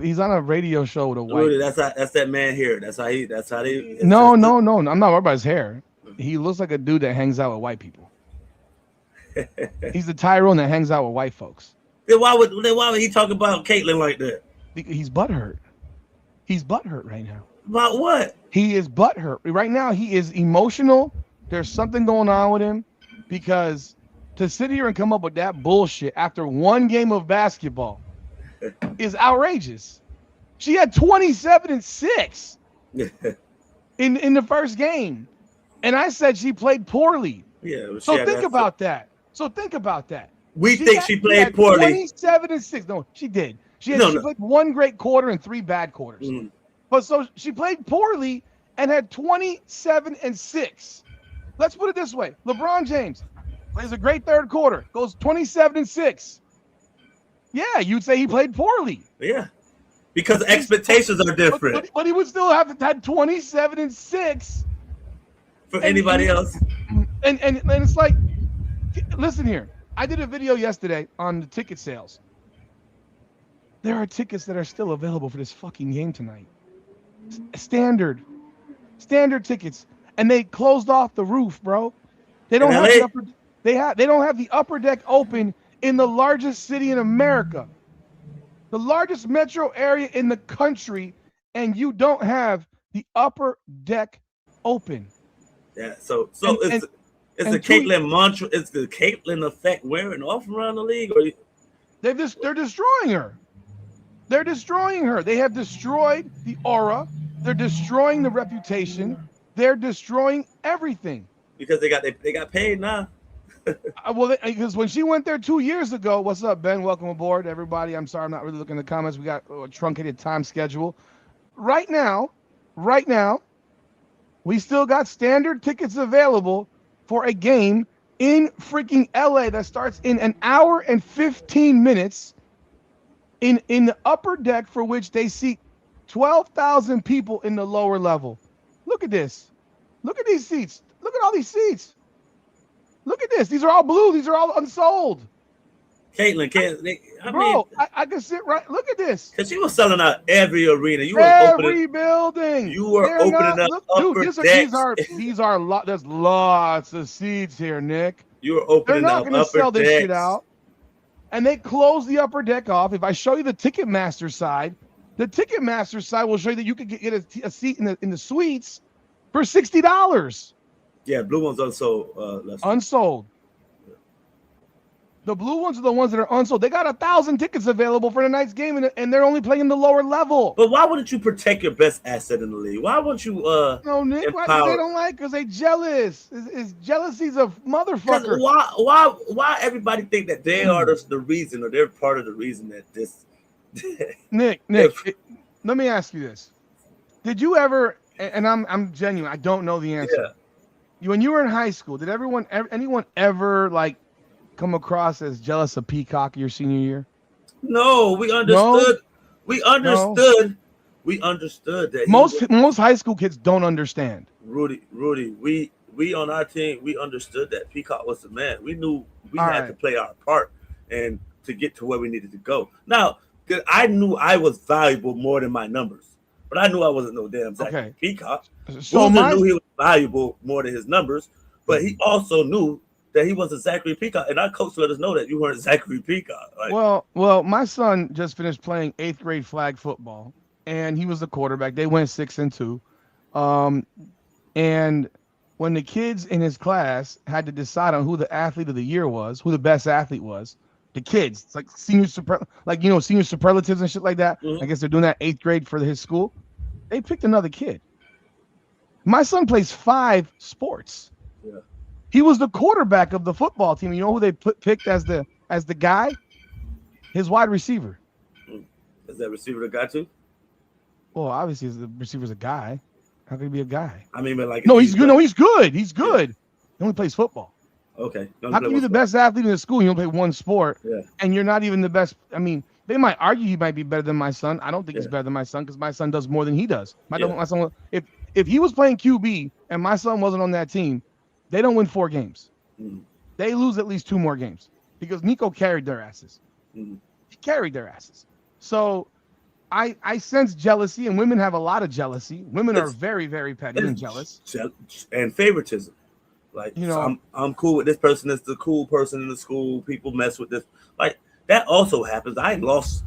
he's on a radio show with a white. Rudy, that's that man here. That's how they. No. I'm not worried about his hair. He looks like a dude that hangs out with white people. He's the Tyrone that hangs out with white folks. Then why would he talk about Caitlyn like that? He's butthurt. He's butthurt right now. About what? He is butthurt right now. He is emotional. There's something going on with him because to sit here and come up with that bullshit after one game of basketball is outrageous. She had 27 and 6 in the first game, and I said she played poorly. Yeah. So think about that. We think she played poorly. 27 and 6. No, she did. She played one great quarter and 3 bad quarters. Mm. But so she played poorly and had 27 and 6. Let's put it this way. LeBron James plays a great third quarter, goes 27 and 6. Yeah, you'd say he played poorly. Yeah. Because expectations are different. But he would still have had 27 and 6 for anybody else. And it's like, listen here. I did a video yesterday on the ticket sales. There are tickets that are still available for this fucking game tonight. Standard tickets, and they closed off the roof, bro. They don't have the upper, they don't have the upper deck open in the largest city in America, the largest metro area in the country, and you don't have the upper deck open. Yeah, so it's the Caitlyn mantra. It's the Caitlyn effect wearing off around the league, or they're destroying her. They're destroying her. They have destroyed the aura. They're destroying the reputation. They're destroying everything. Because they got paid now. Because when she went there 2 years ago, what's up, Ben? Welcome aboard, everybody. I'm sorry, I'm not really looking at the comments. We got a truncated time schedule. Right now, we still got standard tickets available for a game in freaking LA that starts in an hour and 15 minutes in the upper deck, for which they seat 12,000 people in the lower level. Look at this. Look at these seats. Look at all these seats. Look at this. These are all blue. These are all unsold. Caitlyn can't. I can sit right. Look at this. Because she was selling out every arena. Every building. You were opening up upper decks. There's lots of seats here, Nick. You were opening up upper decks. They're not going to sell this shit out. And they closed the upper deck off. If I show you the Ticketmaster side, will show you that you could get a seat in the suites for $60. Yeah, blue ones unsold. Unsold. The blue ones are the ones that are unsold. They got 1,000 tickets available for tonight's game, and they're only playing the lower level. But why wouldn't you protect your best asset in the league? Why wouldn't you? No, Nick. Why they don't like? Because they jealous. Is jealousy's a motherfucker. Why everybody think that they are the reason, or they're part of the reason that this? Nick, let me ask you this: did you ever? And I'm genuine. I don't know the answer. Yeah. When you were in high school, did anyone ever like come across as jealous of Peacock your senior year? No, we understood. No? We understood. No. We understood that most high school kids don't understand. Rudy, we on our team, we understood that Peacock was the man. We knew we had to play our part and to get to where we needed to go. Now, I knew I was valuable more than my numbers, but I knew I wasn't no damn Zachary Peacock. So knew he was valuable more than his numbers, but he also knew that he was a Zachary Peacock, and our coach let us know that you weren't Zachary Peacock. Like, well, my son just finished playing 8th grade flag football, and he was the quarterback. They went 6-2, and when the kids in his class had to decide on who the athlete of the year was, who the best athlete was, the kids, it's like senior superlatives and shit like that. Mm-hmm. I guess they're doing that 8th grade for his school. They picked another kid. My son plays 5 sports. Yeah. He was the quarterback of the football team. You know who they picked as the guy? His wide receiver. Is that receiver the guy too? Well, obviously the receiver's a guy. How could he be a guy? I mean, but like he's good. No, he's good. He's good. Yeah. He only plays football. Okay. How can you be the best athlete in the school? You only play one sport, yeah, and you're not even the best. I mean, they might argue he might be better than my son. I don't think he's better than my son because my son does more than he does. My son, if he was playing QB and my son wasn't on that team, they don't win 4 games. Mm-hmm. They lose at least 2 more games because Nico carried their asses. Mm-hmm. He carried their asses. So I sense jealousy, and women have a lot of jealousy. Women are very, very petty and jealous. And favoritism. Like, You know, I'm cool with this person. It's the cool person in the school. People mess with this. Like, that also happens. I lost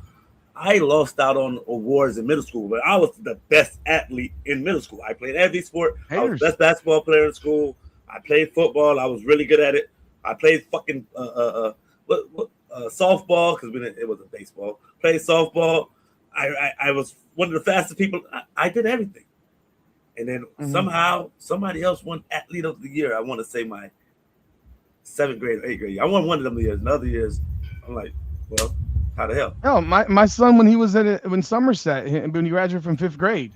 out on awards in middle school, but I was the best athlete in middle school. I played every sport. I was the best basketball player in school. I played football. I was really good at it. I played fucking softball, because it wasn't baseball. Played softball. I was one of the fastest people. I did everything. And then somehow somebody else won athlete of the year. I want to say my 7th grade or 8th grade year. I won one of them years. In other years, I'm like, well, how the hell? No, my son, when he was in Somerset, when he graduated from 5th grade,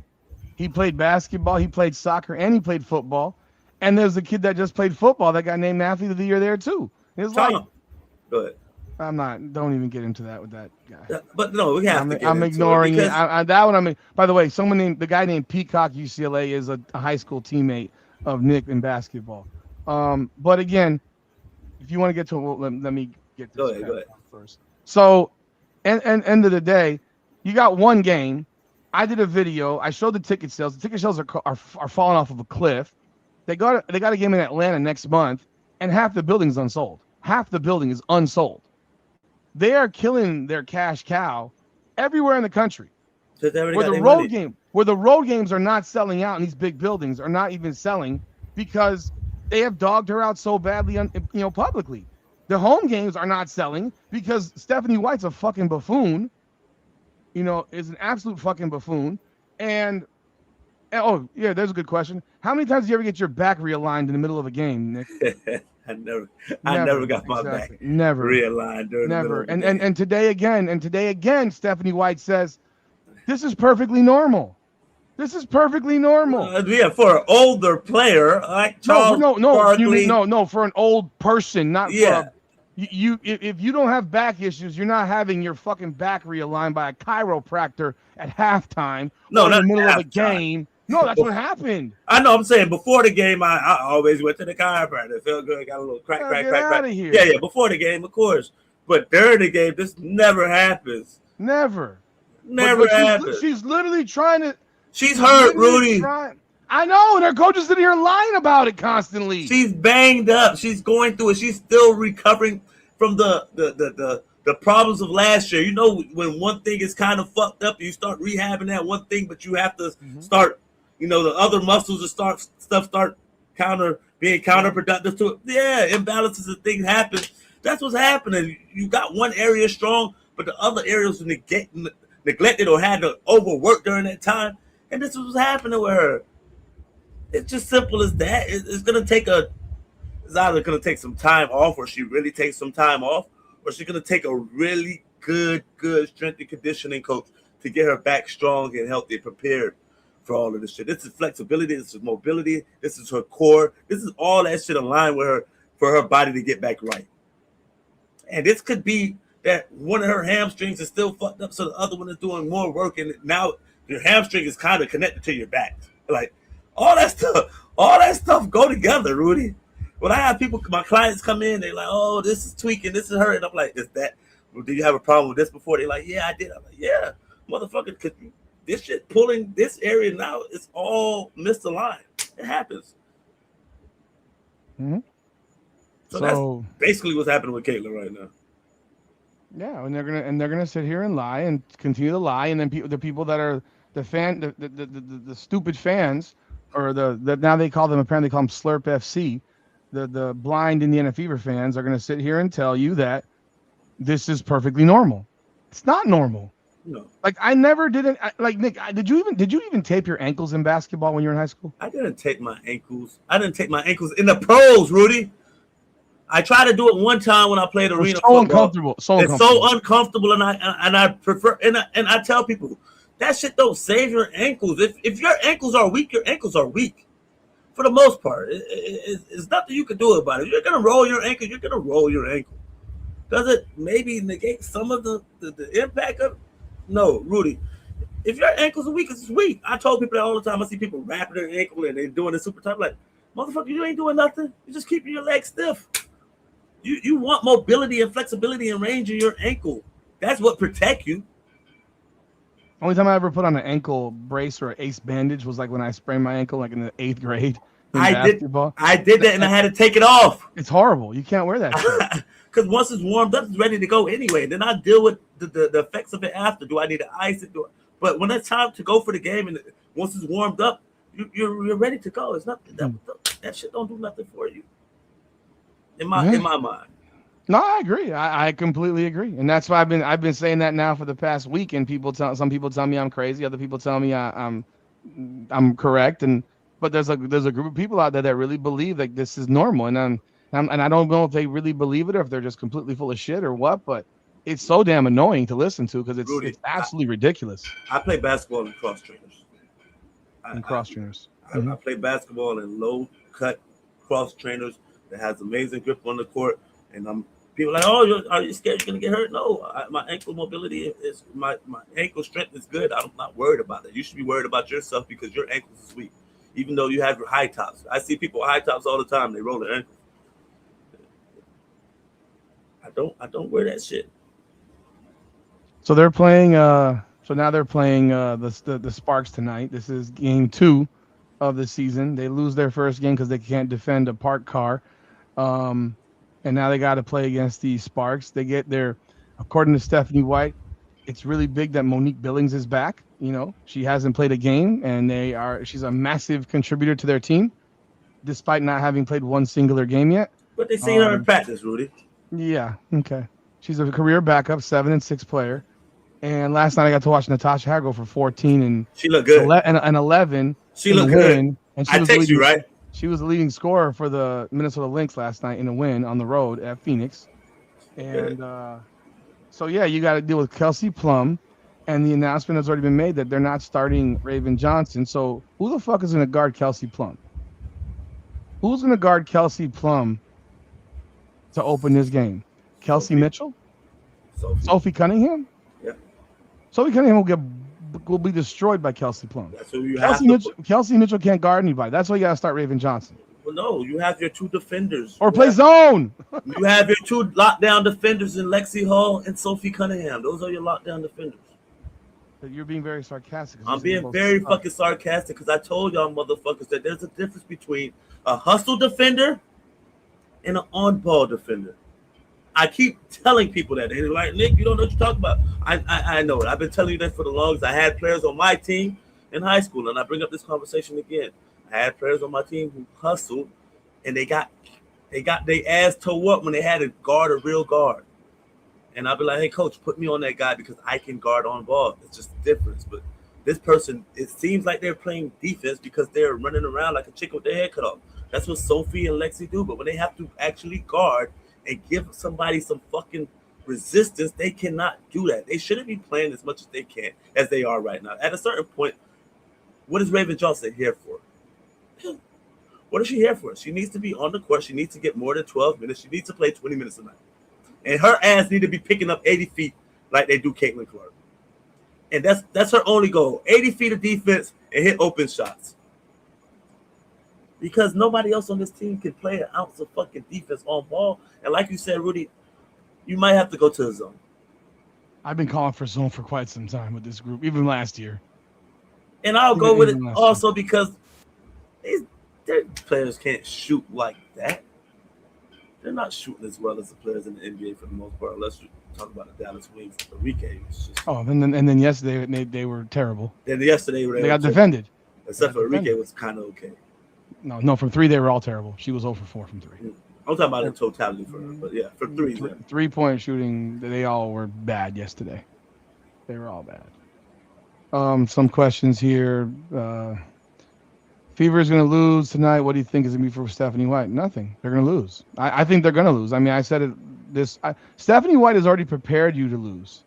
he played basketball, he played soccer, and he played football. And there's a kid that just played football that got named athlete of the year there too. It's like, go ahead. Don't even get into that with that guy. But no, we have to. I'm ignoring it. That one. By the way, the guy named Peacock UCLA is a high school teammate of Nick in basketball. But again, if you want to get to it, let me get this. Go ahead. First. So, and end of the day, you got one game. I did a video. I showed the ticket sales. The ticket sales are falling off of a cliff. They got a game in Atlanta next month, and half the building's unsold. Half the building is unsold. They are killing their cash cow everywhere in the country. Where the road games are not selling out, and these big buildings are not even selling because they have dogged her out so badly, publicly. The home games are not selling because Stephanie White's a fucking buffoon. Is an absolute fucking buffoon. And oh yeah, there's a good question. How many times do you ever get your back realigned in the middle of a game, Nick? I never got my back realigned during the middle of the game. And today again, Stephanie White says, this is perfectly normal. This is perfectly normal. For an older player like Charles Barkley. For an old person, not for if you don't have back issues, you're not having your fucking back realigned by a chiropractor at halftime or in the middle of a game. No, that's what happened. I know. I'm saying before the game, I always went to the chiropractor. It felt good. Got a little crack. Out of here. Yeah. Before the game, of course. But during the game, this never happens. Never happens. She's literally trying to. She's hurt, Rudy. I know, and her coach is sitting here lying about it constantly. She's banged up. She's going through it. She's still recovering from the problems of last year. When one thing is kind of fucked up, you start rehabbing that one thing, but you have to start. The other muscles that start being counterproductive to it. Yeah, imbalances and things happen. That's what's happening. You got one area strong, but the other areas were neglected or had to overwork during that time. And this is what's happening with her. It's just simple as that. It's either going to take some time off, or she really takes some time off, or she's going to take a really good strength and conditioning coach to get her back strong and healthy and prepared for all of this shit. This is flexibility. This is mobility. This is her core. This is all that shit aligned with her for her body to get back right. And this could be that one of her hamstrings is still fucked up, so the other one is doing more work, and now your hamstring is kind of connected to your back. Like all that stuff go together, Rudy. When I have my clients come in, they're like, "Oh, this is tweaking, this is hurting." I'm like, "Is that? Well, do you have a problem with this before?" They're like, "Yeah, I did." I'm like, "Yeah, motherfucker, because this shit pulling this area now, it's all misaligned. It happens." Mm-hmm. So that's basically what's happening with Caitlyn right now. Yeah, and they're gonna sit here and lie and continue to lie, and then the people that are the stupid fans, or now they call them Slurp FC, the blind Indiana Fever fans are gonna sit here and tell you that this is perfectly normal. It's not normal. No. Like I never did it. Like Nick, did you even tape your ankles in basketball when you were in high school? I didn't tape my ankles. I didn't tape my ankles in the pros, Rudy. I tried to do it one time when I played arena football. It's so uncomfortable, and I prefer and I tell people that shit don't save your ankles. If your ankles are weak, your ankles are weak. For the most part, it's nothing you can do about it. If you're gonna roll your ankle, you're gonna roll your ankle. Does it maybe negate some of the impact of? No, Rudy. If your ankles are weak, it's weak. I told people that all the time. I see people wrapping their ankle and they're doing it super tight. Like, motherfucker, you ain't doing nothing. You're just keeping your legs stiff. You want mobility and flexibility and range in your ankle. That's what protect you. Only time I ever put on an ankle brace or an ace bandage was like when I sprained my ankle, like in the 8th grade in basketball. I did that, and I had to take it off. It's horrible. You can't wear that shit. Because once it's warmed up, it's ready to go anyway. Then I deal with the effects of it after. Do I need to ice it? But when it's time to go for the game, and once it's warmed up, you're ready to go. It's nothing. That shit don't do nothing for you. In my mind. No, I agree. I completely agree, and that's why I've been saying that now for the past week. And some people tell me I'm crazy, other people tell me I'm correct, but there's a group of people out there that really believe like this is normal, and I don't know if they really believe it or if they're just completely full of shit or what. But it's so damn annoying to listen to because it's absolutely ridiculous. I play basketball in cross trainers. Cross trainers. I play basketball in low cut cross trainers that has amazing grip on the court, and people are like, oh, are you scared you're gonna get hurt? No, my ankle mobility is my ankle strength is good. I'm not worried about that. You should be worried about yourself because your ankles is weak, even though you have your high tops. I see people with high tops all the time. They roll their ankles. I don't wear that shit. So they're playing. So now they're playing the Sparks tonight. This is game 2 of the season. They lose their first game because they can't defend a parked car. And now they got to play against the Sparks. They get their, according to Stephanie White, it's really big that Monique Billings is back. You know, she hasn't played a game, and she's a massive contributor to their team, despite not having played one singular game yet. But they seen her in practice, Rudy. Yeah, okay. She's a career backup, 7 and 6 player. And last night I got to watch Natasha Hare go for 14 and she looked good. And 11. She looked good. And I text you, right? She was the leading scorer for the Minnesota Lynx last night in a win on the road at Phoenix. And so, yeah, you got to deal with Kelsey Plum. And the announcement has already been made that they're not starting Raven Johnson. So who the fuck is going to guard Kelsey Plum? Who's going to guard Kelsey Plum to open this game? Kelsey Mitchell? Sophie Cunningham? Yeah. Sophie Cunningham will be destroyed by Kelsey Plum. That's who you Kelsey Mitchell can't guard anybody. That's why you got to start Raven Johnson. Well, no, you have your 2 defenders. Or play zone. You have your 2 lockdown defenders in Lexi Hall and Sophie Cunningham. Those are your lockdown defenders. You're being very sarcastic. I'm being very fucking sarcastic because I told y'all motherfuckers that there's a difference between a hustle defender and an on-ball defender. I keep telling people that. They're like, Nick, you don't know what you're talking about. I know it. I've been telling you that for the longest. I had players on my team in high school, and I bring up this conversation again. I had players on my team who hustled, and they got their ass towed up when they had to guard a real guard. And I'll be like, hey, coach, put me on that guy because I can guard on ball. It's just a difference. But this person, it seems like they're playing defense because they're running around like a chicken with their head cut off. That's what Sophie and Lexi do. But when they have to actually guard and give somebody some fucking resistance, they cannot do that. They shouldn't be playing as much as they can, as they are right now. At a certain point, what is Raven Johnson here for? What is she here for? She needs to be on the court. She needs to get more than 12 minutes. She needs to play 20 minutes a night. And her ass need to be picking up 80 feet like they do Caitlin Clark. And that's her only goal. 80 feet of defense and hit open shots. Because nobody else on this team can play an ounce of fucking defense on ball. And like you said, Rudy, you might have to go to the zone. I've been calling for zone for quite some time with this group, even last year. And I'll go with it also because their players can't shoot like that. They're not shooting as well as the players in the NBA for the most part, unless you talk about the Dallas Wings. Enrique was just... Oh, and then yesterday they were terrible. Then yesterday they got defended. Except for Enrique was kind of okay. No, from 3 they were all terrible. She was 0 for 4 from 3. I'm talking about in totality for her, but yeah, for 3. 3-point shooting, they all were bad yesterday. They were all bad. Some questions here. Fever is going to lose tonight. What do you think is going to be for Stephanie White? Nothing. They're going to lose. I think they're going to lose. I mean, I said it. Stephanie White has already prepared you to lose.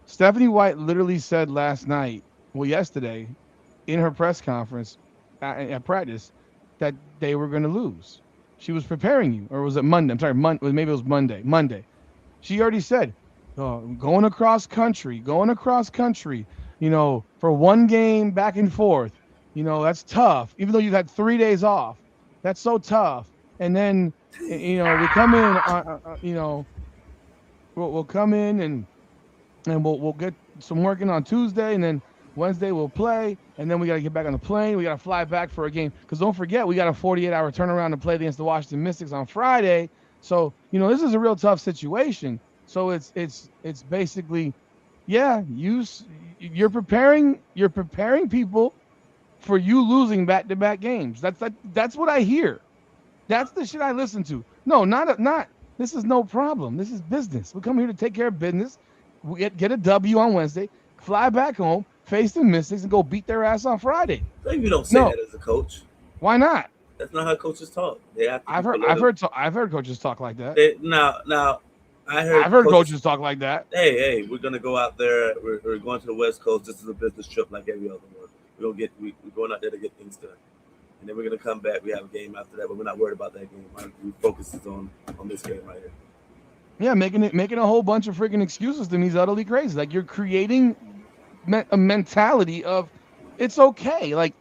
Stephanie White literally said yesterday, in her press conference at practice, that they were going to lose. She was preparing you, or was it Monday? I'm sorry, maybe it was Monday. Monday. She already said, going across country, for one game back and forth. That's tough. Even though you had 3 days off, that's so tough. And then, we come in, we'll come in and and we'll get some working on Tuesday, and then Wednesday we'll play, and then we got to get back on the plane. We got to fly back for a game because don't forget we got a 48-hour turnaround to play against the Washington Mystics on Friday. So this is a real tough situation. So it's basically, yeah, you're preparing people for you losing back-to-back games. That's what I hear. That's the shit I listen to. No, not. This is no problem. This is business. We come here to take care of business. We get a W on Wednesday, fly back home, face the Mystics, and go beat their ass on Friday. You don't say that as a coach. Why not? That's not how coaches talk. They have to I've heard coaches talk like that. I've heard coaches talk like that. Hey, we're gonna go out there. We're going to the West Coast. This is a business trip like every other one. We're going out there to get things done, and then we're gonna come back. We have a game after that, but we're not worried about that game. We focus on this game right here. Yeah, making a whole bunch of freaking excuses to me is utterly crazy. Like you're creating a mentality of it's okay. Like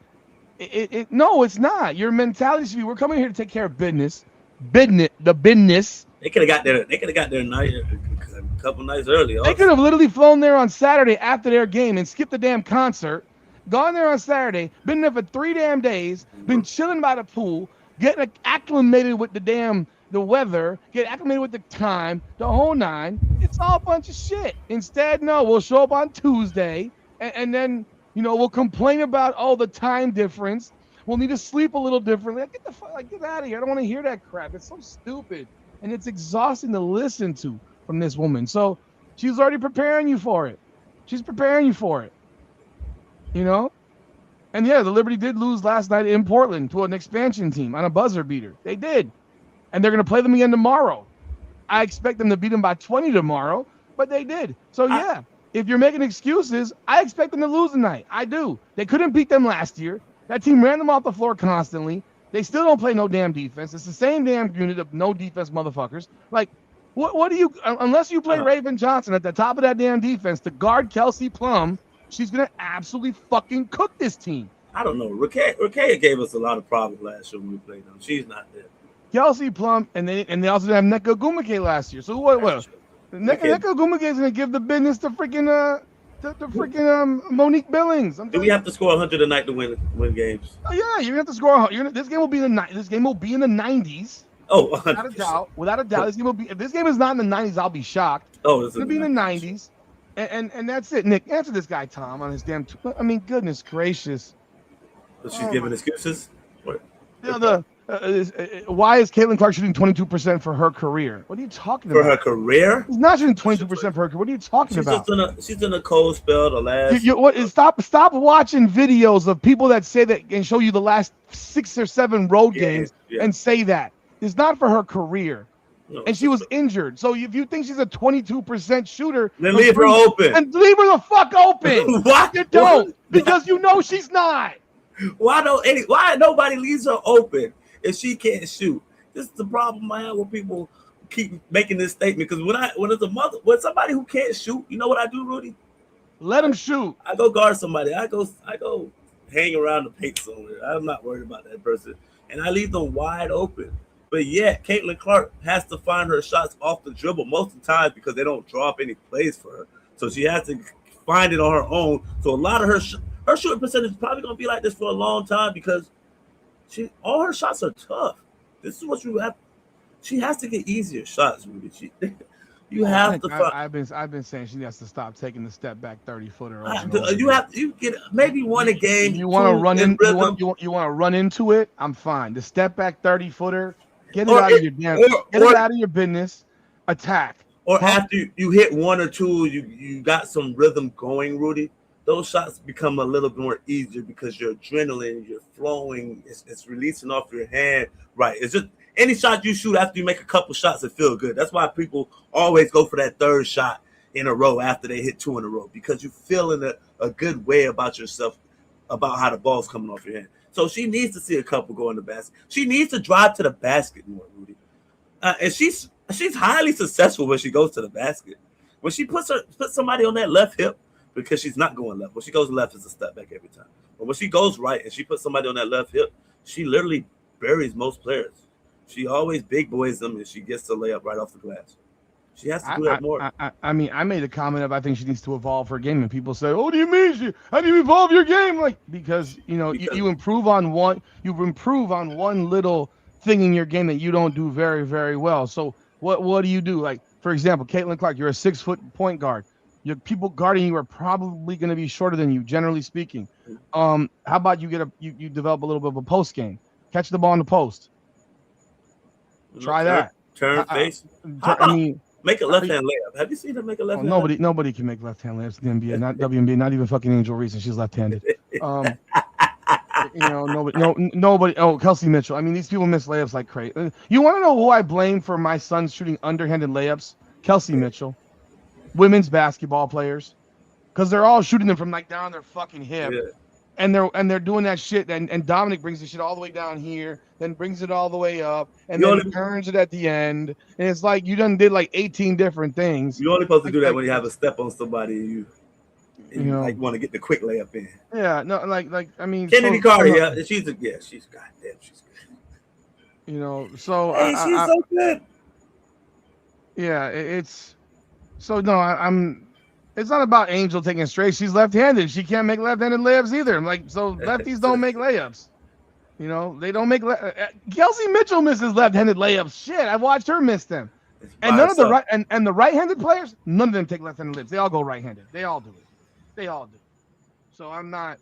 no, it's not. Your mentality should be we're coming here to take care of business. The business. They could have got there. They could have got there a couple nights early. Also. They could have literally flown there on Saturday after their game and skipped the damn concert. Gone there on Saturday, been there for 3 damn days, been chilling by the pool, getting acclimated with the weather, get acclimated with the time, the whole nine. It's all a bunch of shit. Instead, no, we'll show up on Tuesday, and then we'll complain about the time difference. We'll need to sleep a little differently. Get out of here. I don't want to hear that crap. It's so stupid, and it's exhausting to listen to from this woman. So she's already preparing you for it. She's preparing you for it. And yeah, the Liberty did lose last night in Portland to an expansion team on a buzzer beater. They did. And they're going to play them again tomorrow. I expect them to beat them by 20 tomorrow, but they did. So yeah, if you're making excuses, I expect them to lose tonight. I do. They couldn't beat them last year. That team ran them off the floor constantly. They still don't play no damn defense. It's the same damn unit of no defense motherfuckers. Like, what do you, unless you play Raven Johnson at the top of that damn defense to guard Kelsey Plum, she's going to absolutely fucking cook this team. I don't know. Rakea gave us a lot of problems last year when we played them. She's not there. Kelsey Plum, and they also didn't have Nneka Ogwumike last year. So what? Nneka Ogwumike is going to give the business to freaking Monique Billings. Do we have to score 100 a night to win games? Oh yeah, you have to score. This game will be in the 90s. Oh, 100%. Without a doubt, this game will be. If this game is not in the 90s, I'll be shocked. Oh, it's going to be in the 90s. And that's it, Nick. Answer this guy, Tom, on his damn. Goodness gracious. But she's giving excuses. What? Why is Caitlin Clark shooting 22% for her career? What are you talking about? For her career? She's not shooting 22% for her career. What are you talking about? She's in a cold spell the last. Stop watching videos of people that say that and show you the last 6 or 7 road games and say that. It's not for her career. No, and she was injured. So if you think she's a 22% shooter, then leave her open. And leave her the fuck open. Why? You don't. Because she's not. Why nobody leaves her open if she can't shoot? This is the problem I have when people keep making this statement. Because when somebody who can't shoot, you know what I do, Rudy? Let him shoot. I go guard somebody. I go hang around the paint somewhere. I'm not worried about that person, and I leave them wide open. But yet, Caitlin Clark has to find her shots off the dribble most of the time because they don't draw up any plays for her. So she has to find it on her own. So a lot of her shooting percentage is probably going to be like this for a long time because all her shots are tough. This is what you have. She has to get easier shots, Rudy. You have to. I've been saying she has to stop taking the step back 30-footer. You get maybe one a game. You want to run in. You want to run into it. I'm fine. The step back 30-footer. Get it out of your damn. Get it out of your business. Attack. Or after you hit one or two, you got some rhythm going, Rudy. Those shots become a little bit more easier because your adrenaline, you're flowing, it's releasing off your hand. Right. It's just any shot you shoot after you make a couple shots, it feels good. That's why people always go for that third shot in a row after they hit 2 in a row because you feel in a good way about yourself, about how the ball's coming off your hand. So she needs to see a couple go in the basket. She needs to drive to the basket more, Rudy. And she's highly successful when she goes to the basket. When she puts somebody on that left hip, because she's not going left. When she goes left, it's a step back every time. But when she goes right and she puts somebody on that left hip, she literally buries most players. She always big boys them and she gets the layup right off the glass. She has to do that more. I mean, I made a comment of I think she needs to evolve her game, and people say, "Oh, what do you mean? How do you evolve your game?" Like because you improve on one little thing in your game that you don't do very, very well. So what do you do? Like for example, Caitlin Clark, you're a 6-foot point guard. Your people guarding you are probably going to be shorter than you, generally speaking. How about you develop a little bit of a post game, catch the ball in the post. Try that. Turn face. Make a left-hand layup. Have you seen her make a left-hand layup? Nobody can make left-hand layups in the NBA, not WNBA, not even fucking Angel Reese, and she's left-handed. Nobody. Oh, Kelsey Mitchell. I mean, these people miss layups like crazy. You want to know who I blame for my sons shooting underhanded layups? Kelsey Mitchell. Women's basketball players, because they're all shooting them from like down their fucking hip. Yeah. And they're doing that shit, and Dominic brings the shit all the way down here, then brings it all the way up, and then turns it at the end. And it's like you done did like 18 different things. You're only supposed to do that when you have a step on somebody and you like want to get the quick layup in. Yeah, no, like I mean, Kennedy Carter, she's goddamn, she's good. So she's so good. Yeah, it's so no, I'm. It's not about Angel taking straight. She's left-handed. She can't make left-handed layups either. I'm like, so lefties don't make layups. They don't make. Kelsey Mitchell misses left-handed layups. Shit, I've watched her miss them. And none of the right and the right-handed players, none of them take left-handed layups. They all go right-handed. They all do it. They all do. So I'm not.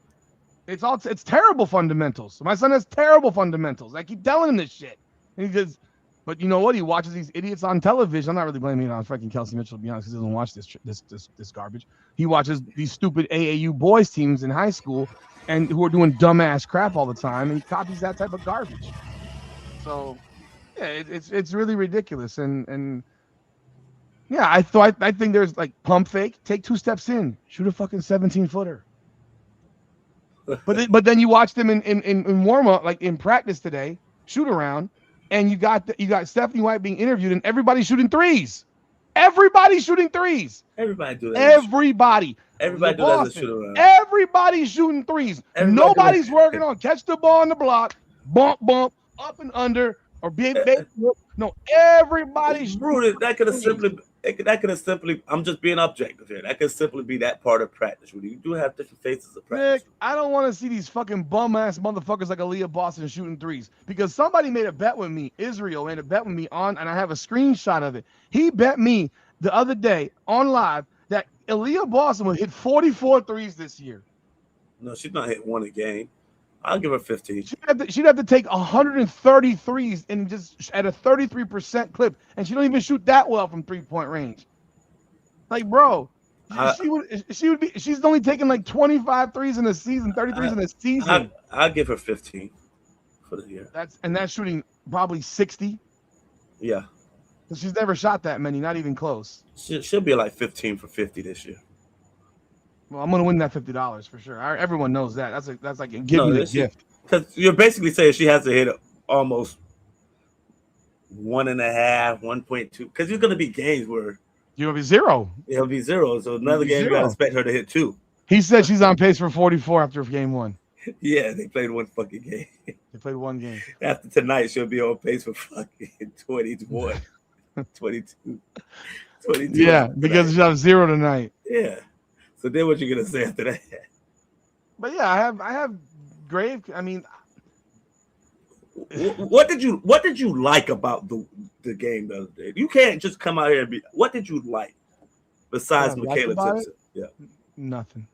It's terrible fundamentals. My son has terrible fundamentals. I keep telling him this shit. And he just. But you know what? He watches these idiots on television. I'm not really blaming it on fucking Kelsey Mitchell, to be honest, because he doesn't watch this garbage. He watches these stupid AAU boys teams in high school and who are doing dumbass crap all the time, and he copies that type of garbage. So, yeah, it's really ridiculous. And yeah, I think there's like pump fake, take 2 steps in, shoot a fucking 17-footer. But then you watch them in warm up, like in practice today, shoot around. And you got Stephanie White being interviewed, and everybody's shooting threes. Everybody's shooting threes. Everybody do that. Everybody do that as a shoot around. Everybody's shooting threes. Nobody's working on catch the ball on the block, bump, up and under, or big. No, everybody's rooted. That could have simply. I'm just being objective here. That could simply be that part of practice. Rudy. You do have different phases of practice. Nick, I don't want to see these fucking bum ass motherfuckers like Aaliyah Boston shooting threes, because somebody made a bet with me. Israel made a bet with me and I have a screenshot of it. He bet me the other day on live that Aaliyah Boston would hit 44 threes this year. No, she's not hitting one a game. I'll give her 15. She'd have to take 130 threes and just at a 33% clip, and she don't even shoot that well from 3-point range. Like, bro, she's only taking like 25 threes in a season, 30 threes in a season. I'll give her 15 for the year. That's shooting probably 60. Yeah. She's never shot that many, not even close. She'll be like 15 for 50 this year. Well, I'm gonna win that $50 for sure. Everyone knows that. That's like giving me a gift. Because you're basically saying she has to hit almost 1.5, 1.2. Because there's gonna be games where you'll be 0. It'll be 0. So another game you gotta expect her to hit 2. He said she's on pace for 44 after game 1. Yeah, they played one fucking game. They played one game. After tonight, she'll be on pace for fucking 21, 22. Yeah, because she has 0 tonight. Yeah. So then what you gonna say after that? But yeah, I have grave. I mean, what did you like about the game the other day? You can't just come out here and be. What did you like besides Michaela Timpson? Yeah, nothing.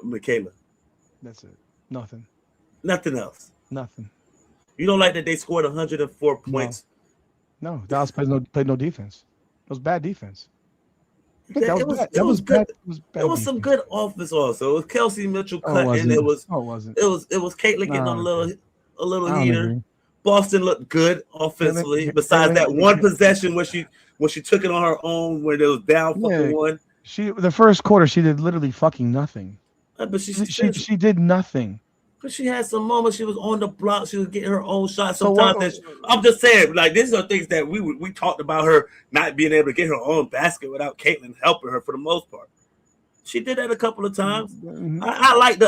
Michaela. That's it. Nothing. Nothing else. Nothing. You don't like that they scored 104 points? No, Dallas played no defense. It was bad defense. It was good. It was some good offense also. It was Kelsey Mitchell cutting. It was Caitlin getting on a little heater. Agree. Boston looked good offensively. Besides that one possession where she took it on her own when it was down fucking 1. The first quarter she did literally fucking nothing. But she did nothing. But she had some moments. She was on the block. She was getting her own shot. Sometimes I'm just saying, like, these are things that we talked about her not being able to get her own basket without Caitlin helping her for the most part. She did that a couple of times. Mhm. I like the.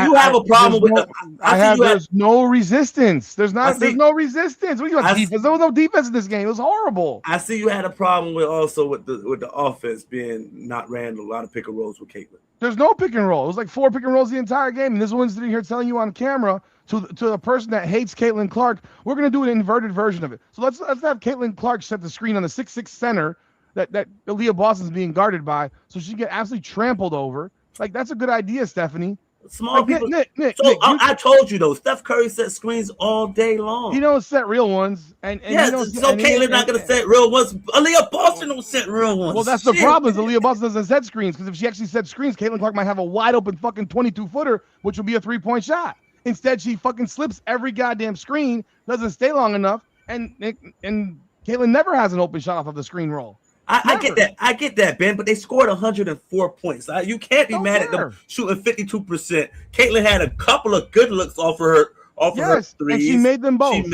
You have a problem with the. There's no resistance. There's no resistance. What do you want, I defense? There was no defense in this game. It was horrible. I see you had a problem with the offense being not ran a lot of pick and rolls with Caitlin. There's no pick and roll. It was like 4 pick and rolls the entire game. And this one's sitting here telling you on camera to the person that hates Caitlin Clark, we're gonna do an inverted version of it. So let's have Caitlin Clark set the screen on the 6'6" center that Aaliyah Boston's being guarded by, so she get absolutely trampled over. Like, that's a good idea, Stephanie. Small like, people. Nick, I told you though, Steph Curry set screens all day long. He don't set real ones, and Caitlin not gonna set real ones. Aaliyah Boston don't set real ones. Well, that's the problem. Is Aaliyah Boston doesn't set screens, because if she actually set screens, Caitlin Clark might have a wide open fucking 22-footer, which would be a 3-point shot. Instead, she fucking slips every goddamn screen, doesn't stay long enough, and Caitlin never has an open shot off of the screen roll. I get that, Ben, but they scored 104 points. You can't be mad at them shooting 52%. Caitlin had a couple of good looks off of her threes. And she made them both.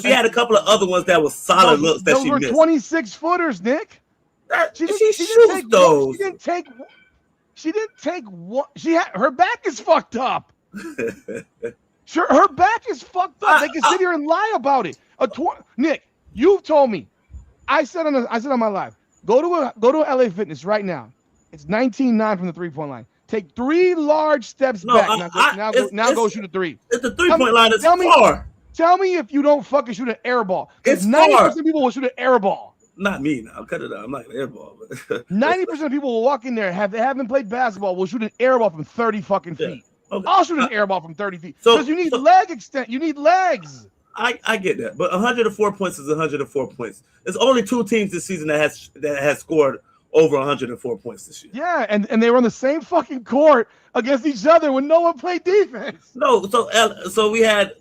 She had a couple of other ones that were solid looks that she missed. Those were 26-footers, Nick. She shoots those. She didn't take one. Her back is fucked up. Sure, her back is fucked up. They can sit here and lie about it. Nick, you've told me. I said on my live, go to LA Fitness right now. It's 19-9 from the 3-point line. Take 3 large steps back. Now go shoot a 3. It's the 3-point line. It's far. Tell me if you don't fucking shoot an air ball. Because 90% of people will shoot an air ball. Not me now. Cut it out. I'm not an air ball. 90% of people will walk in there, they haven't played basketball, will shoot an air ball from 30 fucking feet. Yeah. Okay. I'll shoot an air ball from 30 feet. Because you need leg extent. You need legs. I get that, but 104 points is 104 points. There's only 2 teams this season that has scored over 104 points this year. Yeah, and they were on the same fucking court against each other when no one played defense. No, so we had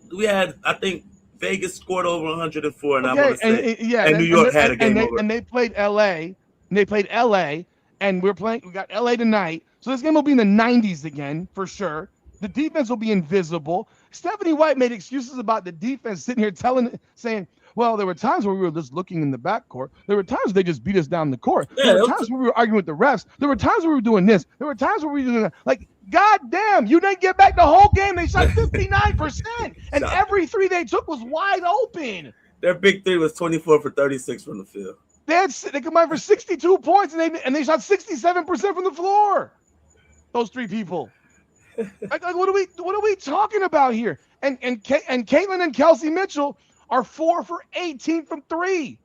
I think Vegas scored over 104, and I want to say and New York had a game over. And they played LA, and we got LA tonight. So this game will be in the 90s again for sure. The defense will be invisible. Stephanie White made excuses about the defense, sitting here saying, well, there were times where we were just looking in the backcourt. There were times they just beat us down the court. There were times where we were arguing with the refs. There were times where we were doing this. There were times where we were doing that. Like, goddamn, you didn't get back the whole game. They shot 59%, and every 3 they took was wide open. Their big 3 was 24 for 36 from the field. They combined for 62 points, and they shot 67% from the floor. Those 3 people. Like what are we talking about here? And Caitlin and Kelsey Mitchell are 4 for 18 from 3.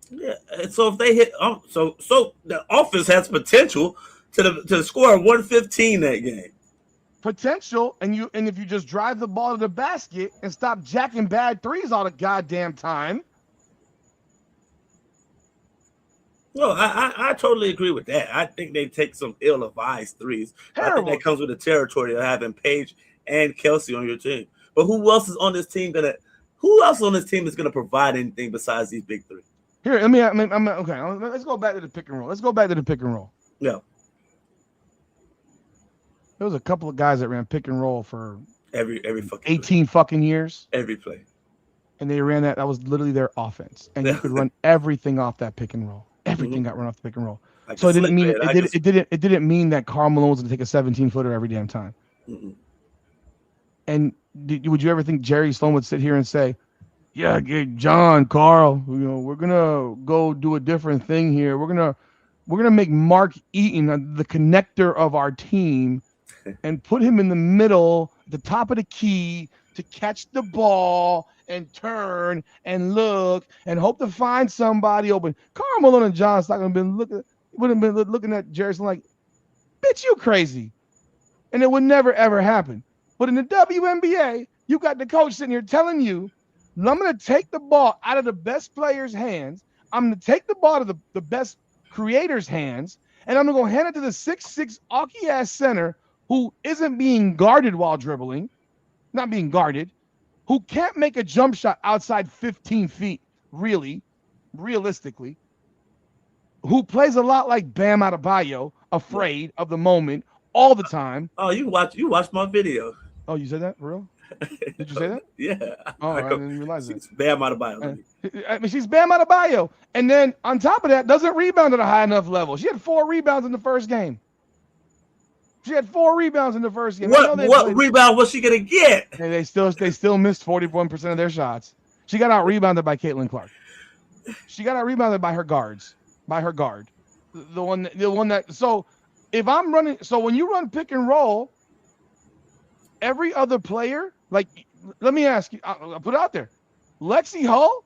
Yeah, and so if they hit, so the offense has potential to score 115 that game. Potential, and if you just drive the ball to the basket and stop jacking bad threes all the goddamn time. No, I totally agree with that. I think they take some ill-advised threes. I think that comes with the territory of having Paige and Kelsey on your team. But who else is on this team is gonna provide anything besides these big 3? Here, okay. Let's go back to the pick and roll. Yeah. There was a couple of guys that ran pick and roll for every fucking 18 fucking years. Every play. And they ran that. That was literally their offense. And you could run everything off that pick and roll. Everything got run off the pick and roll. So it didn't mean that Karl Malone was going to take a 17-footer every damn time. Mm-mm. And would you ever think Jerry Sloan would sit here and say, yeah, John, Carl, we're going to go do a different thing here. We're going to make Mark Eaton the connector of our team and put him in the middle, the top of the key, to catch the ball and turn and look and hope to find somebody open. Karl Malone and John Stockton would have been looking at Jerry Sloan like, bitch, you crazy. And it would never, ever happen. But in the WNBA, you got the coach sitting here telling you, I'm going to take the ball out of the best player's hands. I'm going to take the ball to the best creator's hands, and I'm going to go hand it to the 6'6" Aki-ass center who isn't being guarded while dribbling, not being guarded, who can't make a jump shot outside 15 feet, realistically, who plays a lot like Bam Adebayo, afraid of the moment all the time. Oh, you watched my video. Oh, you said that for real? Did you say that? Yeah. Oh, I didn't realize that. She's Bam Adebayo. I mean, she's Bam Adebayo. And then on top of that, doesn't rebound at a high enough level. She had 4 rebounds in the first game. She had 4 rebounds in the first game. I know What rebound was she gonna get? And they still missed 41% of their shots. She got out rebounded by Caitlin Clark. She got out rebounded by her guards, by her guard. The one that so if I'm running, so when you run pick and roll, every other player, like, let me ask you, I'll put it out there. Lexi Hull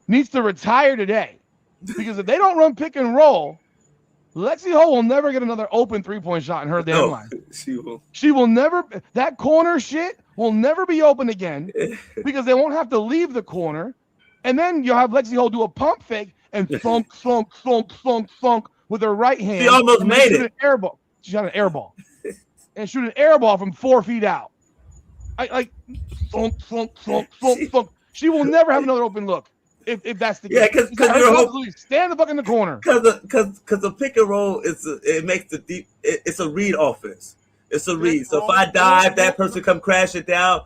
needs to retire today, because if they don't run pick and roll, Lexi Hull will never get another open 3-point shot in her damn life. She will never. That corner shit will never be open again, because they won't have to leave the corner, and then you'll have Lexi Hull do a pump fake and thunk with her right hand. She almost made it. An air ball. She shot an air ball and shoot an air ball from 4 feet out. She will never have another open look if that's the case. Yeah, because you're stand the fuck in the corner. Because the pick and roll it makes the deep. It's a read offense. It's a read. So if I dive, that person come crashing down.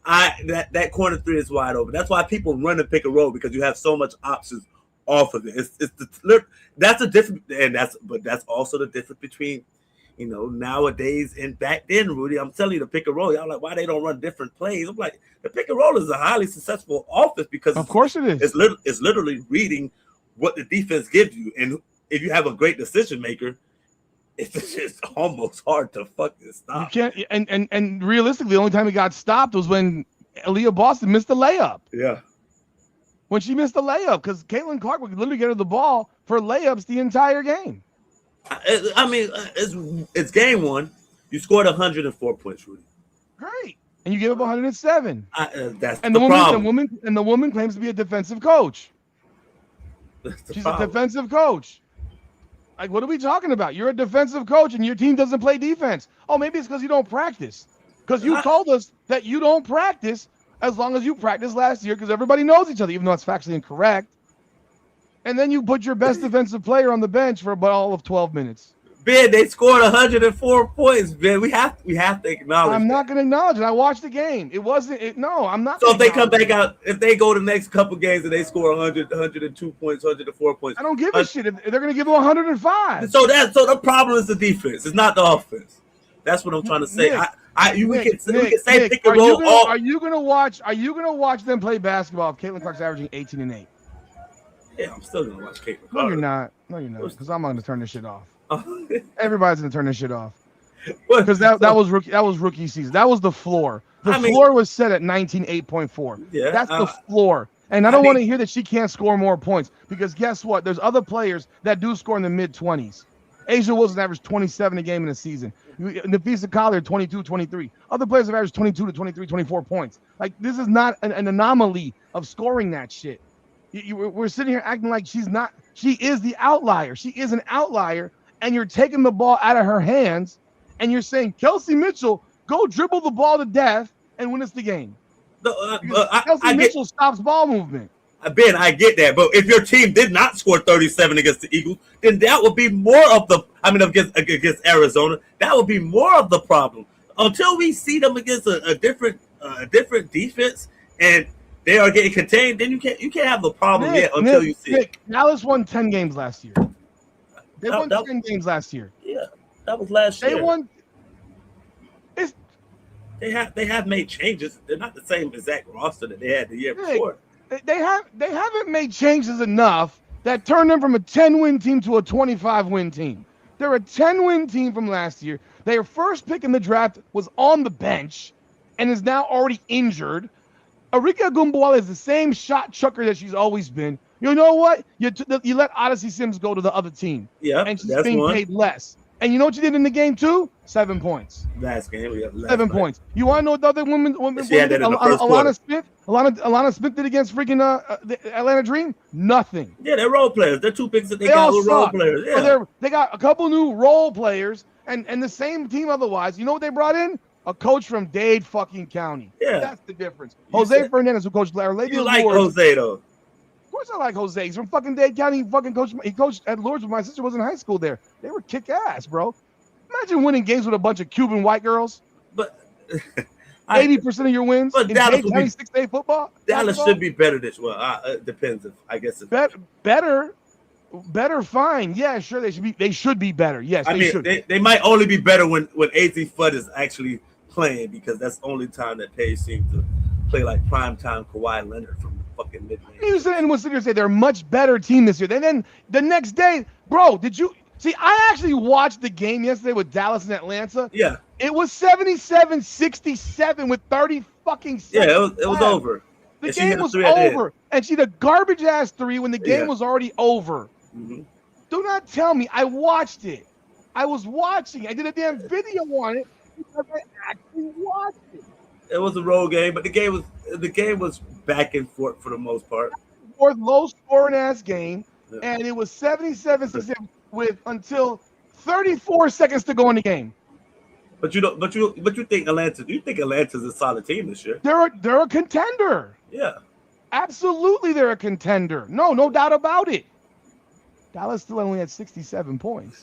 That corner 3 is wide open. That's why people run the pick and roll, because you have so much options off of it. That's a different, but that's also the difference between, nowadays and back then, Rudy. I'm telling you, the pick and roll, y'all like, why they don't run different plays? I'm like, the pick and roll is a highly successful offense, because of course it is. It's literally reading what the defense gives you, and if you have a great decision maker, it's just almost hard to fucking stop. You can't, and realistically, the only time it got stopped was when Aaliyah Boston missed the layup. Yeah. When she missed the layup, because Caitlin Clark would literally get her the ball for layups the entire game. I mean, it's game 1. You scored 104 points, Rudy. Great. And you gave up 107. That's and the problem. problem. The woman claims to be a defensive coach. She's a defensive coach. Like, what are we talking about? You're a defensive coach and your team doesn't play defense. Oh, maybe it's because you don't practice. Because you told us that you don't practice as long as you practiced last year, because everybody knows each other, even though it's factually incorrect. And then you put your best defensive player on the bench for about all of 12 minutes. Ben, they scored 104 points, Ben. We have to acknowledge. I'm not going to acknowledge it. I watched the game. It wasn't. No, I'm not. So if they come back out, if they go the next couple games and they score 100, 102 points, 104 points, I don't give a shit if they're going to give them 105. So the problem is the defense. It's not the offense. That's what I'm trying to say. Nick, we can say pick and roll. Are you going to watch them play basketball if Caitlin Clark's averaging 18 and 8? Yeah, I'm still gonna watch Caitlin Clark. No, you're not. Because I'm going to turn this shit off. Everybody's going to turn this shit off. Because that was rookie season. That was the floor. The floor was set at 19.8.4. Yeah, that's the floor. And I don't want to hear that she can't score more points, because guess what? There's other players that do score in the mid-20s. Asia Wilson averaged 27 a game in a season. Nafisa Collier, 22, 23. Other players have averaged 22 to 23, 24 points. Like, this is not an anomaly of scoring that shit. We're sitting here acting like she's not. She is the outlier. She is an outlier, and you're taking the ball out of her hands, and you're saying, Kelsey Mitchell, go dribble the ball to death and win us the game. Kelsey Mitchell stops ball movement. Ben, I get that, but if your team did not score 37 against the Eagles, then that would be more of the. Against Arizona, that would be more of the problem. Until we see them against a different defense and they are getting contained, then you can't have the problem yet until you see it. Dallas won 10 games last year. They won 10 games last year. Yeah, that was last year. They won. They have made changes. They're not the same exact roster that they had the year before. They haven't made changes enough that turned them from a 10-win team to a 25-win team. They're a 10-win team from last year. Their first pick in the draft was on the bench and is now already injured. Arika Gumboa is the same shot chucker that she's always been. You know what? You let Odyssey Sims go to the other team. Yeah, and she's being paid less. And you know what you did in the game too? 7 points. Last game, we have 7 points. You want to know what the other women she had that in the first quarter. Alana Smith did against freaking the Atlanta Dream? Nothing. Yeah, they're role players. They're 2 picks that they got with role players. Yeah. So they got a couple new role players and the same team otherwise. You know what they brought in? A coach from Dade fucking County. Yeah. That's the difference. Jose Fernandez, who coached Lourdes. You like Jose, though. Of course I like Jose. He's from fucking Dade County. He coached at Lourdes when my sister was in high school there. They were kick ass, bro. Imagine winning games with a bunch of Cuban white girls. But 80% of your wins but in Dallas Dade County 6A football. Dallas should be better this well. It depends. I guess it's better. Better, fine. Yeah, sure. They should be better. Yes, I mean, should. They might only be better when AZ Fudd is actually playing, because that's the only time that Paige seems to play like primetime Kawhi Leonard from the fucking mid-range. You said, and was sitting here say they're a much better team this year. And then the next day, bro, did you see? I actually watched the game yesterday with Dallas and Atlanta. Yeah, it was 77-67 with 30 fucking seconds. Yeah, it was over. The game was over, and she had a garbage ass 3 when the game was already over. Mm-hmm. Do not tell me. I watched it. I was watching. I did a damn video on it because I actually watched it. It was a road game, but the game was back and forth for the most part. Or low scoring ass game, and it was 77-67 with until 34 seconds to go in the game. But you think Atlanta? Do you think Atlanta's a solid team this year? They're a contender. Yeah, absolutely, they're a contender. No doubt about it. Dallas still only had 67 points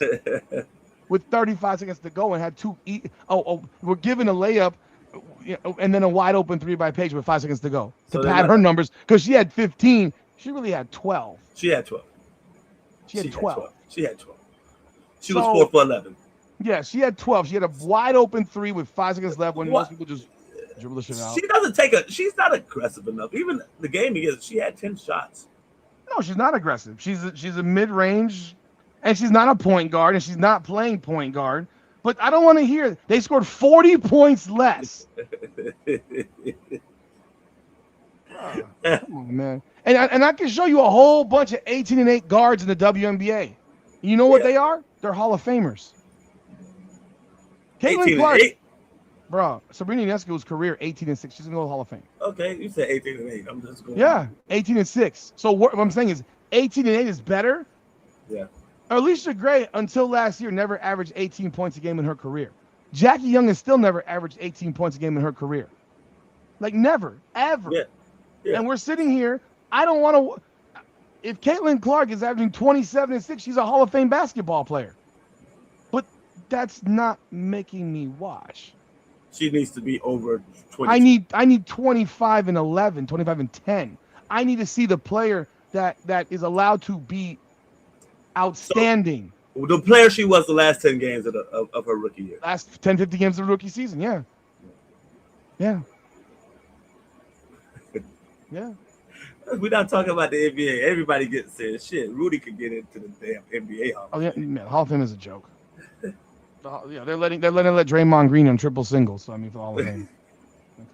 with 35 seconds to go and had we're given a layup, and then a wide open 3 by Paige with 5 seconds to go to pad her numbers, because she had 15. She really had 12. She had 12. She had 12. She had 12. She was 4 for 11. Yeah, she had 12. She had a wide open 3 with 5 seconds left when most people just dribble the shit out. She's not aggressive enough. Even the game against, she had 10 shots. No, she's not aggressive. She's a mid-range, and she's not a point guard, and she's not playing point guard. But I don't want to hear they scored 40 points less. Come on, man. And I can show you a whole bunch of 18-8 guards in the WNBA. You know what they are? They're Hall of Famers. Caitlin Clark, bro. Sabrina Ionescu's career 18-6. She's gonna go to the Hall of Fame. Okay, you said 18-8. I'm just going. Yeah, 18-6. So what I'm saying is 18-8 is better. Yeah. Alicia Gray, until last year, never averaged 18 points a game in her career. Jackie Young has still never averaged 18 points a game in her career. Like, never, ever. Yeah. And we're sitting here. I don't want to. If Caitlin Clark is averaging 27-6, she's a Hall of Fame basketball player. But that's not making me watch. She needs to be over 20. I need 25-11, 25-10. I need to see the player that is allowed to be outstanding. So, the player she was the last 10 games of her rookie year. Last 10, 50 games of the rookie season, yeah. Yeah. Yeah. We're not talking about the NBA. Everybody gets said shit. Rudy could get into the damn NBA Hall. Oh yeah, man, Hall of Fame is a joke. Yeah, they're letting let Draymond Green on triple singles. So I mean, for Hall of Fame.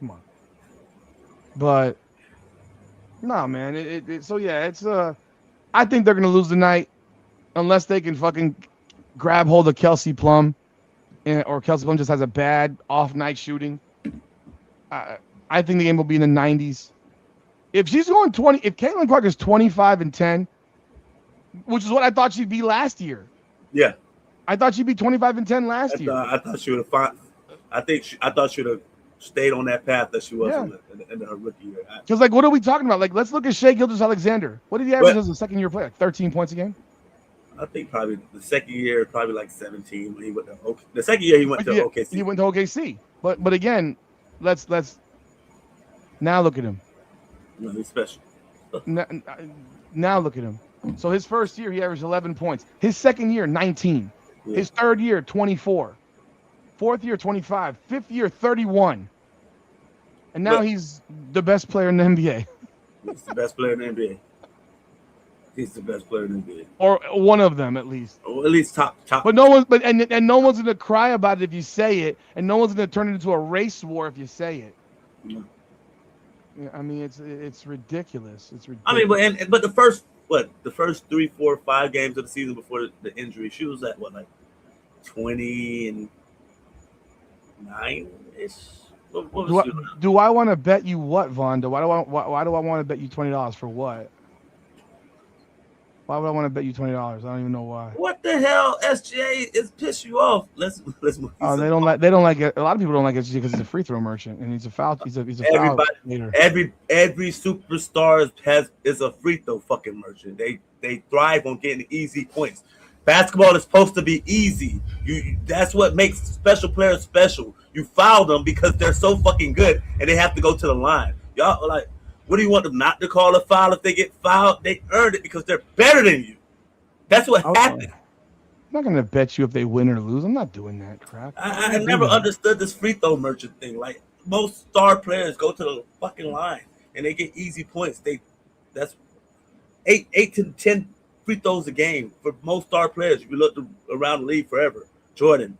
Come on. But no, man. It's I think they're gonna lose tonight unless they can fucking grab hold of Kelsey Plum, or Kelsey Plum just has a bad off night shooting. I think the game will be in the 90s. If she's going 20, if Caitlin Clark is 25-10, which is what I thought she'd be last year. Yeah. I thought she'd be 25-10 last year. I thought she would have I thought she would have stayed on that path that she was in her rookie year. Because, like, what are we talking about? Like, let's look at Shai Gilgeous-Alexander. What did he average as a second-year player? Like 13 points a game? I think probably the second year, probably like 17 when he went to the second year he went to OKC. He went to OKC. But again, let's now look at him. No, he's special. Now look at him. So his first year, he averaged 11 points. His second year, 19. Yeah. His third year, 24. Fourth year, 25. Fifth year, 31. And now he's the best player in the NBA. He's the best player in the NBA. He's the best player in the NBA. Or one of them, at least. Or at least top. But no one's no one's gonna cry about it if you say it, and no one's gonna turn it into a race war if you say it. Yeah. I mean, it's ridiculous. It's ridiculous. I mean, but the first 3, 4, 5 games of the season before the injury, she was at like 29-ish. Do I want to bet you what, Vonda? Why do I want to bet you $20 for what? Why would I want to bet you $20? I don't even know why. What the hell? SGA is piss you off. Let's move. Oh, they don't like it. A lot of people don't like SGA because he's a free throw merchant and he's a foul. He's a foul leader. Every superstar is a free throw fucking merchant. They thrive on getting easy points. Basketball is supposed to be easy. That's what makes special players special. You foul them because they're so fucking good and they have to go to the line. Y'all like. What do you want them not to call a foul if they get fouled? They earned it because they're better than you. That's what happened. I'm not gonna bet you if they win or lose. I'm not doing that crap. I never understood this free throw merchant thing. Like most star players go to the fucking line and they get easy points. That's eight to 10 free throws a game for most star players. If you look around the league forever, Jordan,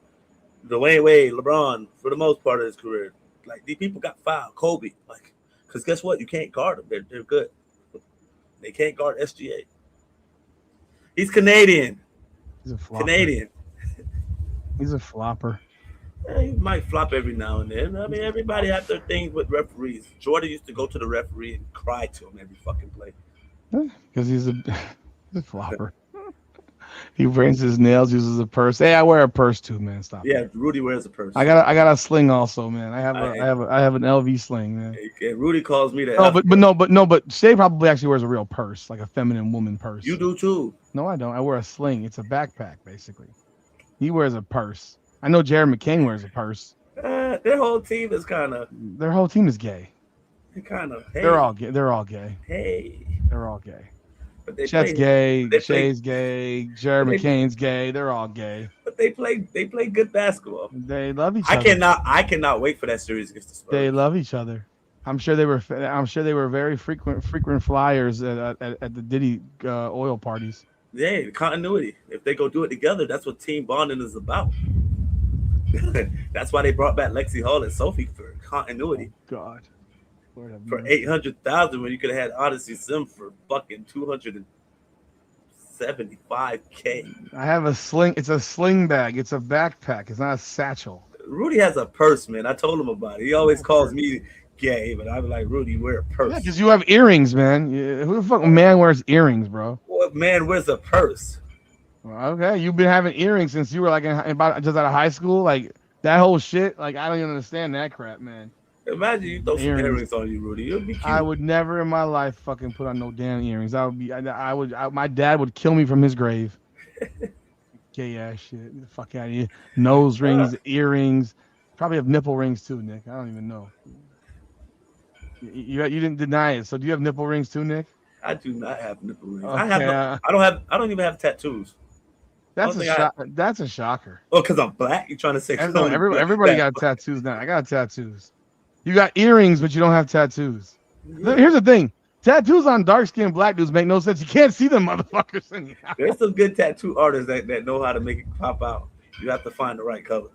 Dwayne Wade, LeBron, for the most part of his career, like these people got fouled. Kobe, like, because guess what? You can't guard them. They're good. They can't guard SGA. He's Canadian. He's a flopper. Canadian. He's a flopper. Yeah, he might flop every now and then. I mean, everybody has their things with referees. Jordan used to go to the referee and cry to him every fucking play. Because he's a flopper. He rings his nails, uses a purse. Hey, I wear a purse too, man. Stop. Yeah, it. Rudy wears a purse. I got a sling also, man. I have an LV sling, man. And Rudy calls me that. But Shay probably actually wears a real purse, like a feminine woman purse. You do too. No, I don't. I wear a sling. It's a backpack, basically. He wears a purse. I know Jared McCain wears a purse. Their whole team is kind of. Their whole team is gay. Kind of. Hey, They're all gay. They're all gay. Hey. They're all gay. Chet's gay. Shay's gay. Jared McCain's gay. They're all gay. But they play good basketball. They love each other. I cannot wait for that series against the Spurs. They love each other. I'm sure they were very frequent flyers at the Diddy oil parties. Yeah, the continuity. If they go do it together, that's what team bonding is about. That's why they brought back Lexi Hall and Sophie for continuity. Oh, God. For $800,000 when you could have had Odyssey Sim for fucking $275K. I have a sling. It's a sling bag. It's a backpack. It's not a satchel. Rudy has a purse, man. I told him about it. He always calls me gay, but I'm like, Rudy, wear a purse. Yeah, because you have earrings, man. Who the fuck man wears earrings, bro? What man wears a purse? Okay, you've been having earrings since you were like about just out of high school, like that whole shit. Like I don't even understand that crap, man. Imagine you throw some earrings on you, Rudy. It'd be cute. I would never in my life fucking put on no damn earrings. My dad would kill me from his grave. Gay ass shit. Get the fuck out of here. Nose rings, earrings. Probably have nipple rings too, Nick. I don't even know. You didn't deny it. So do you have nipple rings too, Nick? I do not have nipple rings. Okay, I don't even have tattoos. That's a shocker. Oh, because I'm black? You trying to say everybody got tattoos now. I got tattoos. You got earrings, but you don't have tattoos. Yeah. Here's the thing. Tattoos on dark-skinned black dudes make no sense. You can't see them motherfuckers anyhow. There's some good tattoo artists that know how to make it pop out. You have to find the right color.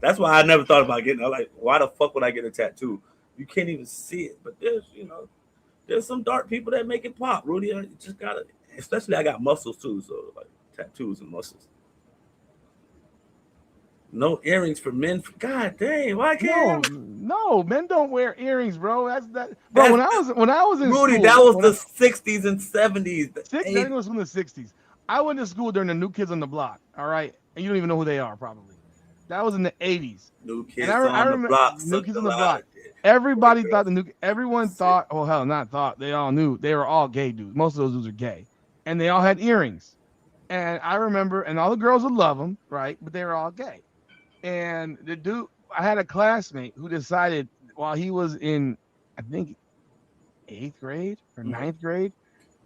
That's why I never thought about getting it. Like, why the fuck would I get a tattoo? You can't even see it. But there's some dark people that make it pop, Rudy. I just gotta, especially I got muscles too, so like tattoos and muscles. No earrings for men. God dang, why can't? No, men don't wear earrings, bro. Bro, when I was in Rudy, school, that was the 60s and 70s. That was from the 60s. I went to school during the New Kids on the Block. All right, and you don't even know who they are, probably. That was in the 80s. New Kids on the Block. New Kids on the Block. Everybody thought everyone thought. Oh hell, not thought. They all knew they were all gay dudes. Most of those dudes are gay, and they all had earrings. And I remember, and all the girls would love them, right? But they were all gay. And the dude, I had a classmate who decided while he was in, I think, 8th grade or 9th grade,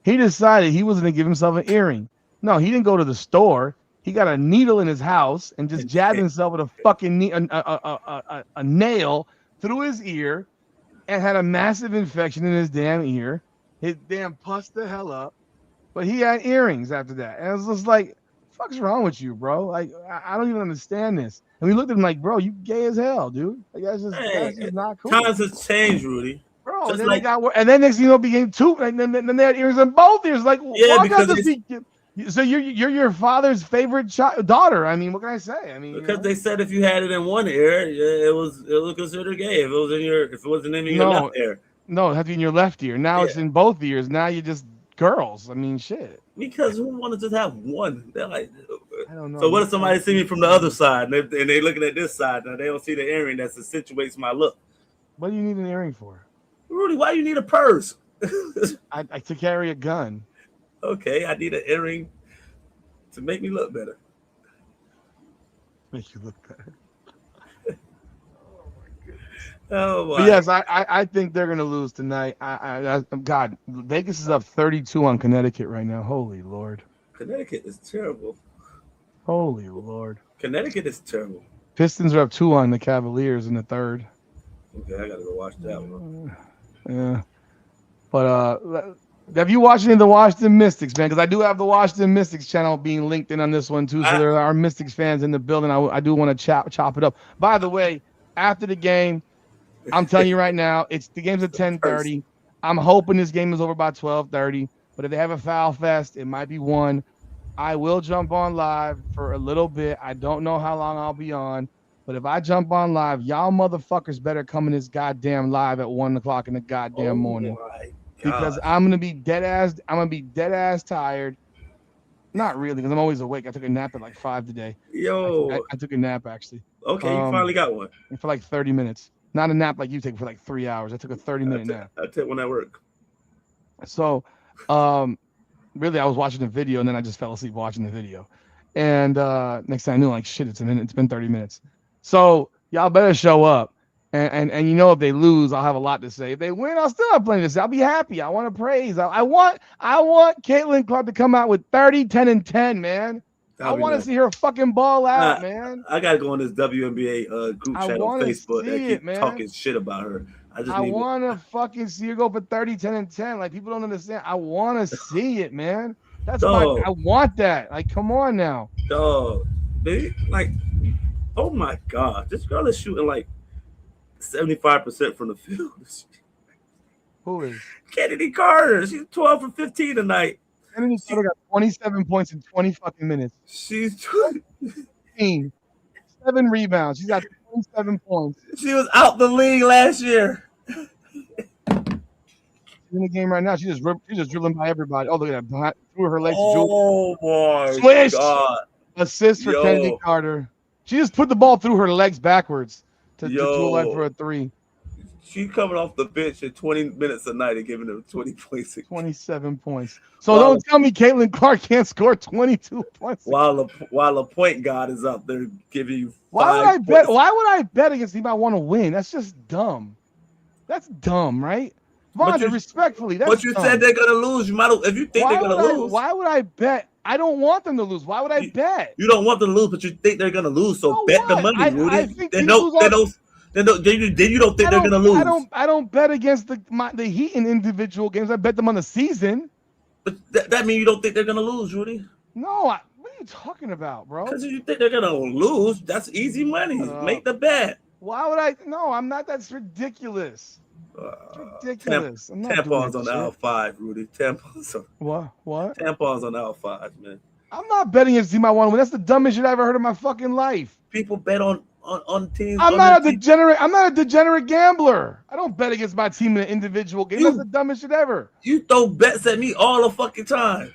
he decided he was going to give himself an earring. No, he didn't go to the store. He got a needle in his house and just jabbed himself with a fucking a nail through his ear and had a massive infection in his damn ear. His damn pussed the hell up. But he had earrings after that. And it was just like, fuck's wrong with you, bro? Like, I don't even understand this. And we looked at him like, bro, you gay as hell, dude. Like, that's just not cool. Times has changed, Rudy. Bro, and then they got, and then next thing you know, became two, and then they had earrings on both ears. Like, yeah, because so you're your father's favorite daughter. I mean, what can I say? I mean, because they said if you had it in one ear, it was considered gay. If it wasn't in your left ear. No, it had to be in your left ear. Now it's in both ears. Now you're just girls. I mean, shit. Because who wanted to just have one? They're like, I don't know. So what if somebody see me from the other side and they looking at this side? Now they don't see the earring that accentuates my look. What do you need an earring for? Rudy, why you need a purse? I to carry a gun. Okay, I need an earring to make me look better. Make you look better. Oh my. But yes, I think they're gonna lose tonight. God, Vegas is up 32 on Connecticut right now. Holy Lord. Connecticut is terrible. Holy Lord. Connecticut is terrible. Pistons are up 2 on the Cavaliers in the third. Okay, I gotta go watch that one. Yeah. But have you watched any of the Washington Mystics, man? Because I do have the Washington Mystics channel being linked in on this one too. So there are Mystics fans in the building. I do want to chop it up. By the way, after the game, I'm telling you right now, the game's at 10:30. I'm hoping this game is over by 12:30. But if they have a foul fest, it might be 1. I will jump on live for a little bit. I don't know how long I'll be on. But if I jump on live, y'all motherfuckers better come in this goddamn live at 1 o'clock in the goddamn morning. Because I'm gonna be dead ass tired. Not really, because I'm always awake. I took a nap at like 5 today. Yo, I took a nap actually. Okay, you finally got one. For like 30 minutes. Not a nap like you take for like 3 hours. I took a 30-minute nap. I took one at work. So, really, I was watching a video and then I just fell asleep watching the video. And next thing I knew, like shit, it's been 30 minutes. So y'all better show up. And if they lose, I'll have a lot to say. If they win, I'll still have plenty to say. I'll be happy. I want to praise. I want Caitlin Clark to come out with 30, 10, and 10, man. I want to see her fucking ball out, man. I gotta go on this WNBA group chat on Facebook that keep talking shit about her. I want to fucking see her go for 30, 10, and 10. Like, people don't understand. I want to see it, man. That's why I want that. Like, come on now. Dog. Oh my God. This girl is shooting like 75% from the field. Who is? Kennedy Carter. She's 12 for 15 tonight. Kennedy Carter got 27 points in 20 fucking minutes. She's 15. 7 rebounds. She's got 27 points. She was out the league last year. She's in the game right now. She's just dribbling by everybody. Oh, look at that. Through her legs. Oh, my Swish. God. Assist for Kennedy Carter. She just put the ball through her legs backwards to Jewel Light for a 3. She coming off the bench in 20 minutes a night and giving them 20 points. 27 points. So don't tell me Caitlin Clark can't score 22 points. While the point guard is up there giving you 5 Why would I bet against him? I want to win. That's just dumb. That's dumb, right? Vonda, respectfully, that's But you said they're gonna lose. You might, if you think they're gonna lose. Why would I bet? I don't want them to lose. Why would I bet? You don't want them to lose, but you think they're gonna lose. So bet the money, Rudy. I think then you don't think they're gonna lose. I don't bet against the Heat in individual games. I bet them on the season. But that means you don't think they're gonna lose, Rudy. No, what are you talking about, bro? Because if you think they're gonna lose, that's easy money. Make the bet. Why would I? No, I'm not. That's ridiculous. It's ridiculous. Tampons on aisle 5, Rudy. Tampons on what? Tampons on aisle 5, man. I'm not betting against team I want to win. That's the dumbest shit I ever heard in my fucking life. People bet on teams. I'm not a degenerate gambler. I don't bet against my team in an individual game. That's the dumbest shit ever. You throw bets at me all the fucking time.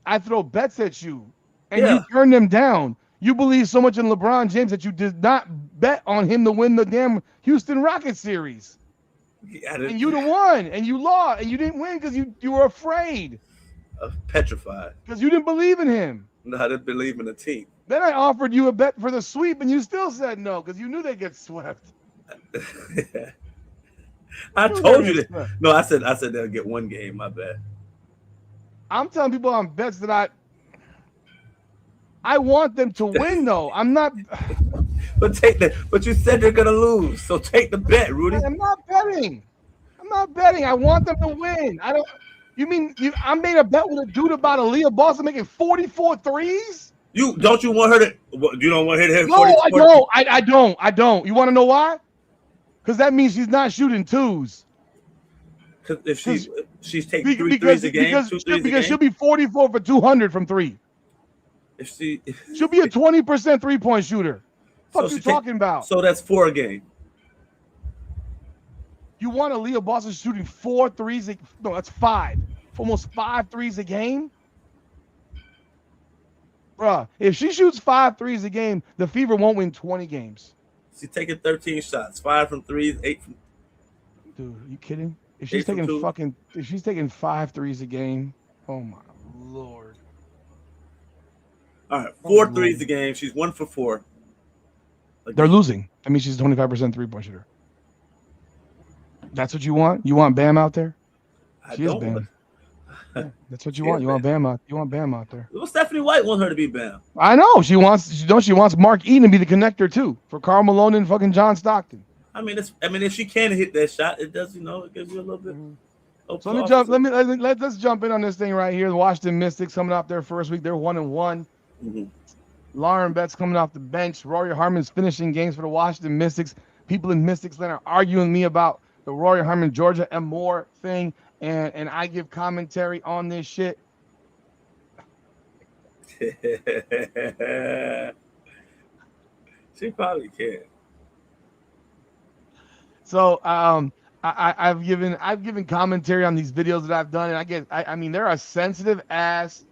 I throw bets at you, and you turn them down. You believe so much in LeBron James that you did not bet on him to win the damn Houston Rockets series. And you the one, and you lost, and you didn't win because you were afraid. Petrified. Because you didn't believe in him. No, I didn't believe in the team. Then I offered you a bet for the sweep, and you still said no because you knew they'd get swept. I told you that. No, I said they'll get one game. My bad. I'm telling people on bets that I want them to win, though. I'm not. But you said they're gonna lose, so take the bet, Rudy. I'm not betting. I want them to win. I don't. You mean I made a bet with a dude about Aaliyah Boston making 44 threes? You don't want her to? You don't want her to hit? No, I don't. You want to know why? Because that means she's not shooting twos. Because if she's taking threes a game, because she'll be 44 for 200 from 3. She'll be a 20% 3-point shooter. What you talking about? So that's 4 a game. You want Aaliyah Boston shooting 4 threes? No, that's 5. Almost 5 threes a game? Bruh, if she shoots 5 threes a game, the Fever won't win 20 games. She's taking 13 shots, 5 from 3s, 8 from. Dude, are you kidding? If she's taking 5 threes a game, oh my Lord. All right, 4 threes a game. She's 1 for 4. They're losing. I mean, she's 25% 3-point shooter. That's what you want? You want Bam out there? She is Bam. Yeah, that's what you want. You want Bam out. You want Bam out there. Well, Stephanie White wants her to be Bam. I know she wants. She wants Mark Eaton to be the connector too for Karl Malone and fucking John Stockton. I mean, if she can hit that shot, it does. It gives you a little bit. So let me jump. Let's jump in on this thing right here. The Washington Mystics coming off their first week. They're 1-1. Mm-hmm. Lauren Betts coming off the bench. Rory Harmon's finishing games for the Washington Mystics. People in Mystics Land are arguing with me about the Rory Harmon, Georgia and more thing, and I give commentary on this shit. She probably can. So I've given commentary on these videos that I've done, and I mean there are sensitive ass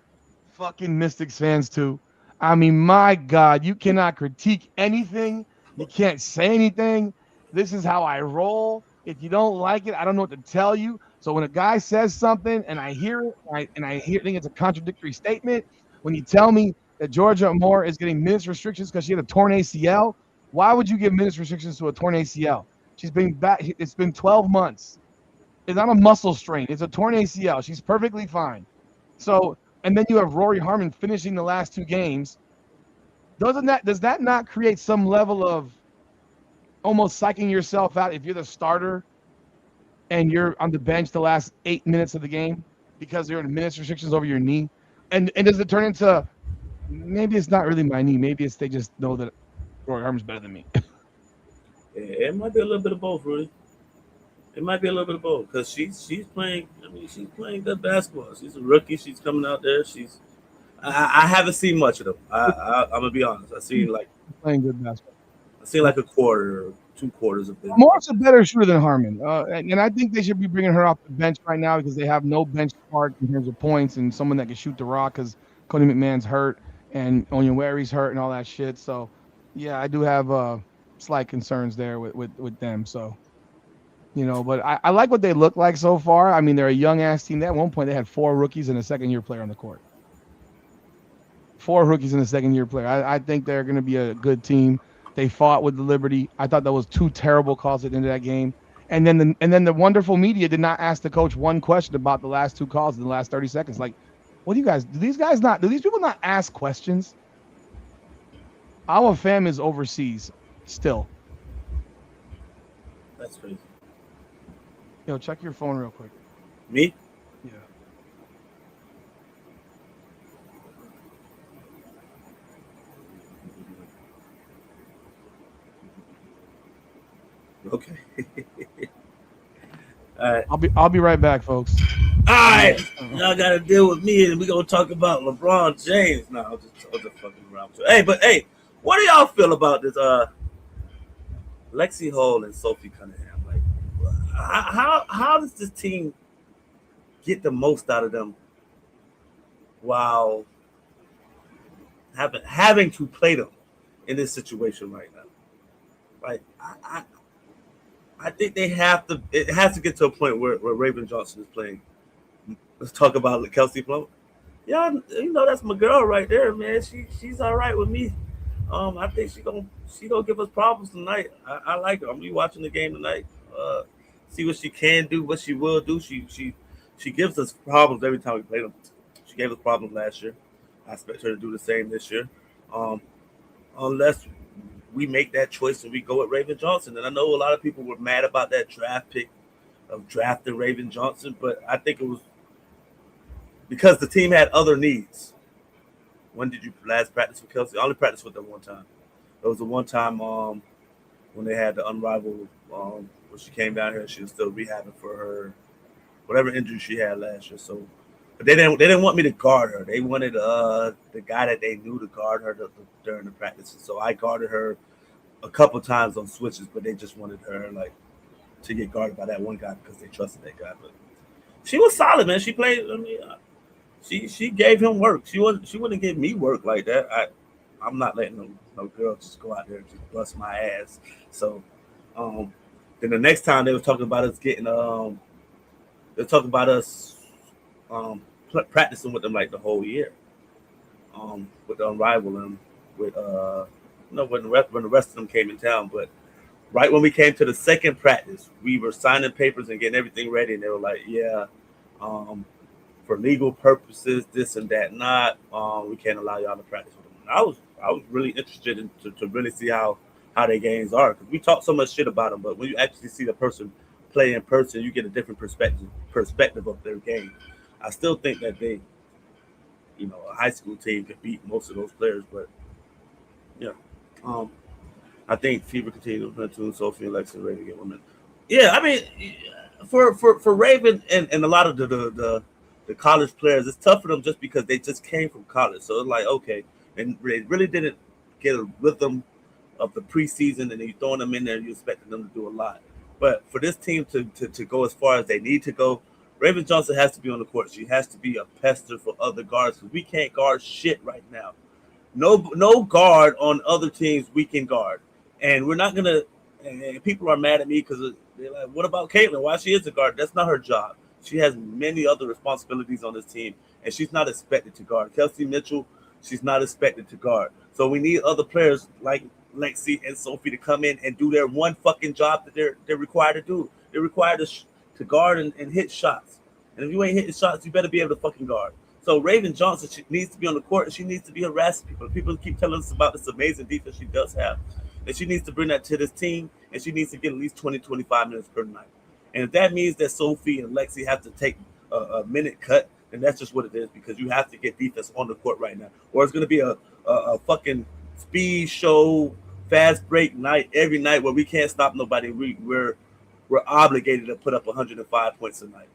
fucking Mystics fans too. I mean, my God, you cannot critique anything. You can't say anything. This is how I roll. If you don't like it, I don't know what to tell you. So when a guy says something and I hear it, think it's a contradictory statement. When you tell me that Georgia Moore is getting minutes restrictions because she had a torn ACL, why would you give minutes restrictions to a torn ACL? She's been back. It's been 12 months. It's not a muscle strain. It's a torn ACL. She's perfectly fine. So, and then you have Rory Harmon finishing the last 2 games. Does that not create some level of almost psyching yourself out if you're the starter and you're on the bench the last 8 minutes of the game because there are minutes restrictions over your knee? And does it turn into maybe it's not really my knee? Maybe it's they just know that Rory Harmon's better than me. Yeah, it might be a little bit of both, Rudy. It might be a little bit of both because she's playing. I mean, she's playing good basketball. She's a rookie. She's coming out there. I haven't seen much of them. I'm gonna be honest. I seen like playing good basketball. I seen like a quarter or 2 quarters of them. Moore's a better shooter than Harmon, and I think they should be bringing her off the bench right now because they have no bench part in terms of points and someone that can shoot the rock because Cody McMahon's hurt and Onyenweri's hurt and all that shit. So, yeah, I do have slight concerns there with them. So, but I like what they look like so far. I mean, they're a young ass team. At one point, they had 4 rookies and a second-year player on the court. 4 rookies and a second-year player. I think they're going to be a good team. They fought with the Liberty. I thought that was 2 terrible calls at the end of that game. And then the wonderful media did not ask the coach one question about the last 2 calls in the last 30 seconds. Like, what do you guys? Do these people not ask questions? Our fam is overseas still. That's crazy. Yo, check your phone real quick. Me? Yeah. Okay. All right. I'll be right back, folks. All right. Y'all got to deal with me, and we're going to talk about LeBron James. No, I'll just fucking around with you. Hey, what do y'all feel about this Lexi Hall and Sophie Cunningham? Like, how does this team get the most out of them while having to play them in this situation right now? Like, I think they have to. It has to get to a point where Raven Johnson is playing. Let's talk about Kelsey Plum. Yeah, that's my girl right there, man. She's all right with me. I think she gonna give us problems tonight. I like her. I'm gonna be watching the game tonight. See what she can do, what she will do. She gives us problems every time we play them. She gave us problems last year. I expect her to do the same this year, unless we make that choice and we go with Raven Johnson. And I know a lot of people were mad about that draft pick of drafting Raven Johnson, but I think it was because the team had other needs. When did you last practice with Kelsey? I only practiced with them one time. It was the one time when they had the unrivaled when she came down here, she was still rehabbing for her whatever injury she had last year. So, but they didn't want me to guard her. They wanted the guy that they knew to guard her during the practices. So I guarded her a couple times on switches, but they just wanted her like to get guarded by that one guy because they trusted that guy. But she was solid, man. She played. I mean, she gave him work. She wouldn't give me work like that. I'm not letting no girl just go out there and just bust my ass. So then the next time they were talking about us getting they were talking about us practicing with them like the whole year. With the unrivaled and with when the rest of them came in town. But right when we came to the second practice, we were signing papers and getting everything ready, and they were like, yeah, for legal purposes, this and that. Not we can't allow y'all to practice with them. I was really interested in to really see how their games are, because we talk so much shit about them, but when you actually see the person play in person, you get a different perspective of their game. I still think that they, a high school team could beat most of those players, but yeah. I think Fever continues to Sophie and Lexi ready to get women. Yeah, I mean, for Raven and a lot of the college players, it's tough for them just because they just came from college. So it's like, okay, and they really didn't get a rhythm of the preseason, and then you're throwing them in there and you expecting them to do a lot. But for this team to go as far as they need to go, Raven Johnson has to be on the court. She has to be a pester for other guards, because we can't guard shit right now. No guard on other teams we can guard. And we're not going to – and people are mad at me because they're like, what about Caitlin? Why she is a guard? That's not her job. She has many other responsibilities on this team, and she's not expected to guard. Kelsey Mitchell, she's not expected to guard. So we need other players like Lexi and Sophie to come in and do their one fucking job that they're required to do. They're required to guard and hit shots. And if you ain't hitting shots, you better be able to fucking guard. So Raven Johnson, she needs to be on the court, and she needs to be harassing people. People keep telling us about this amazing defense she does have. And she needs to bring that to this team, and she needs to get at least 20, 25 minutes per night. And if that means that Sophie and Lexi have to take a minute cut, then that's just what it is, because you have to get defense on the court right now. Or it's going to be a fucking speed show, fast break night every night where we can't stop nobody. We're obligated to put up 105 points a night.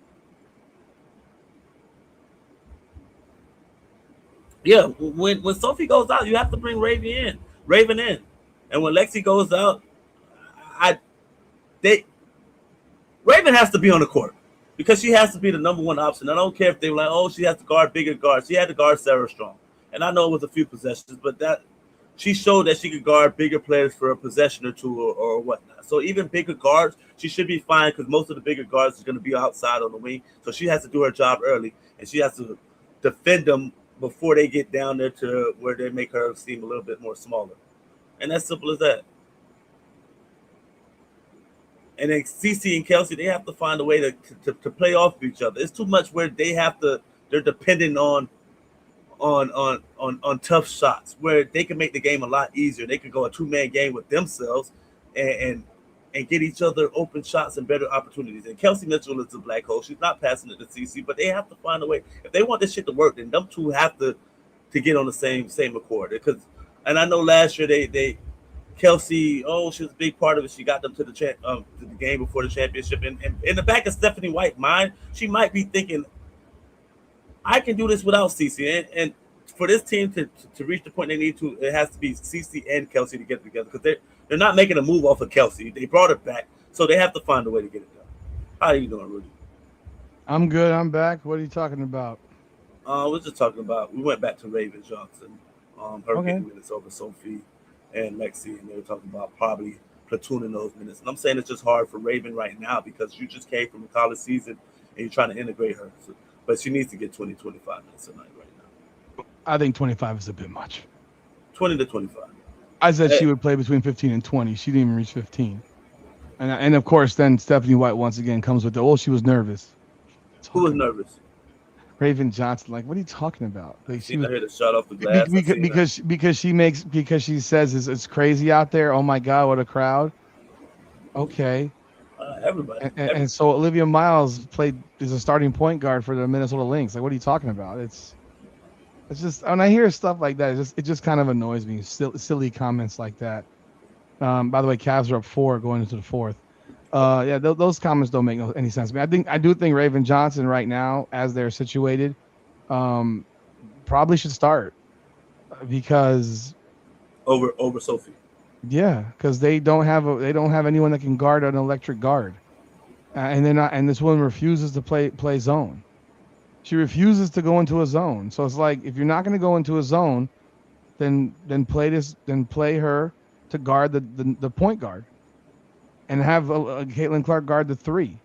Yeah, when Sophie goes out, you have to bring Raven in. And when Lexi goes out, Raven has to be on the court, because she has to be the number one option. I don't care if they were like, oh, she has to guard bigger guards. She had to guard Sarah Strong. And I know it was a few possessions, but that she showed that she could guard bigger players for a possession or two or whatnot. So even bigger guards, she should be fine, because most of the bigger guards are going to be outside on the wing. So she has to do her job early, and she has to defend them before they get down there to where they make her seem a little bit more smaller. And that's simple as that. And then Cece and Kelsey, they have to find a way to play off of each other. It's too much where they're dependent on tough shots, where they can make the game a lot easier. They can go a two-man game with themselves and get each other open shots and better opportunities. And Kelsey Mitchell is a black hole. She's not passing it to Cece, but they have to find a way. If they want this shit to work, then them two have to get on the same accord. Because, and I know last year they Kelsey, she was a big part of it. She got them to the game before the championship. And in the back of Stephanie White's mind, she might be thinking, I can do this without Cece. And for this team to reach the point they need to, it has to be Cece and Kelsey to get together, because they're not making a move off of Kelsey. They brought her back, so they have to find a way to get it done. How are you doing, Rudy? I'm good. I'm back. What are you talking about? We're just talking about, we went back to Raven Johnson, her getting minutes over Sophie and Lexi, and they were talking about probably platooning those minutes. And I'm saying it's just hard for Raven right now, because you just came from a college season and you're trying to integrate her. So, but she needs to get 20, 25 minutes a night right now. I think 25 is a bit much. 20 to 25. I said she would play between 15 and 20. She didn't even reach 15. And of course, then Stephanie White once again comes with she was nervous. Who was nervous? Raven Johnson. Like, what are you talking about? Like, she hit a shot off the glass. Because she says it's crazy out there. Oh my God, what a crowd. Okay. Everybody. And so Olivia Miles is a starting point guard for the Minnesota Lynx. Like, what are you talking about? It's just, when I hear stuff like that, it just kind of annoys me. Silly comments like that. By the way, Cavs are up 4 going into the 4th. Those comments don't make any sense to me. I do think Raven Johnson right now, as they're situated, probably should start, because over Sophie. Yeah, because they don't have anyone that can guard an electric guard, and they're not. And this woman refuses to play zone. She refuses to go into a zone. So it's like, if you're not going to go into a zone, then play her to guard the point guard, and have Caitlin Clark guard the 3,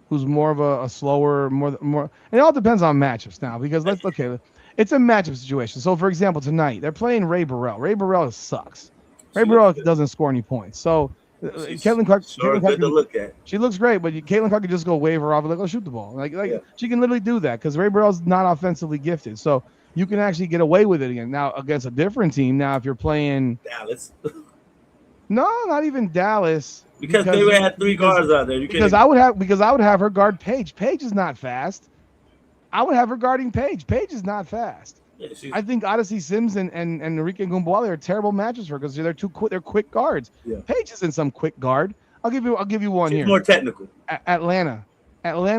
who's more of a slower, more. And it all depends on matchups now, because it's a matchup situation. So for example, tonight they're playing Ray Burrell. Ray Burrell sucks. Ray Burrell doesn't score any points. So Caitlin Clark, Sure, good to look at. She looks great, but Caitlin Clark could just go wave her off and go shoot the ball. Like Yeah. she can literally do that because Ray Burrell's not offensively gifted. So you can actually get away with it again. Now against a different team. Now if you're playing Dallas. No, not even Dallas. Because they would have 3 guards out there. Because I would have her guard Paige. Paige is not fast. I would have her guarding Paige. Paige is not fast. Yeah, I think Odyssey Sims and Enrique Gumboale are terrible matches for her because they're quick guards. Yeah. Paige isn't some quick guard. I'll give you one She's here. more technical. Atlanta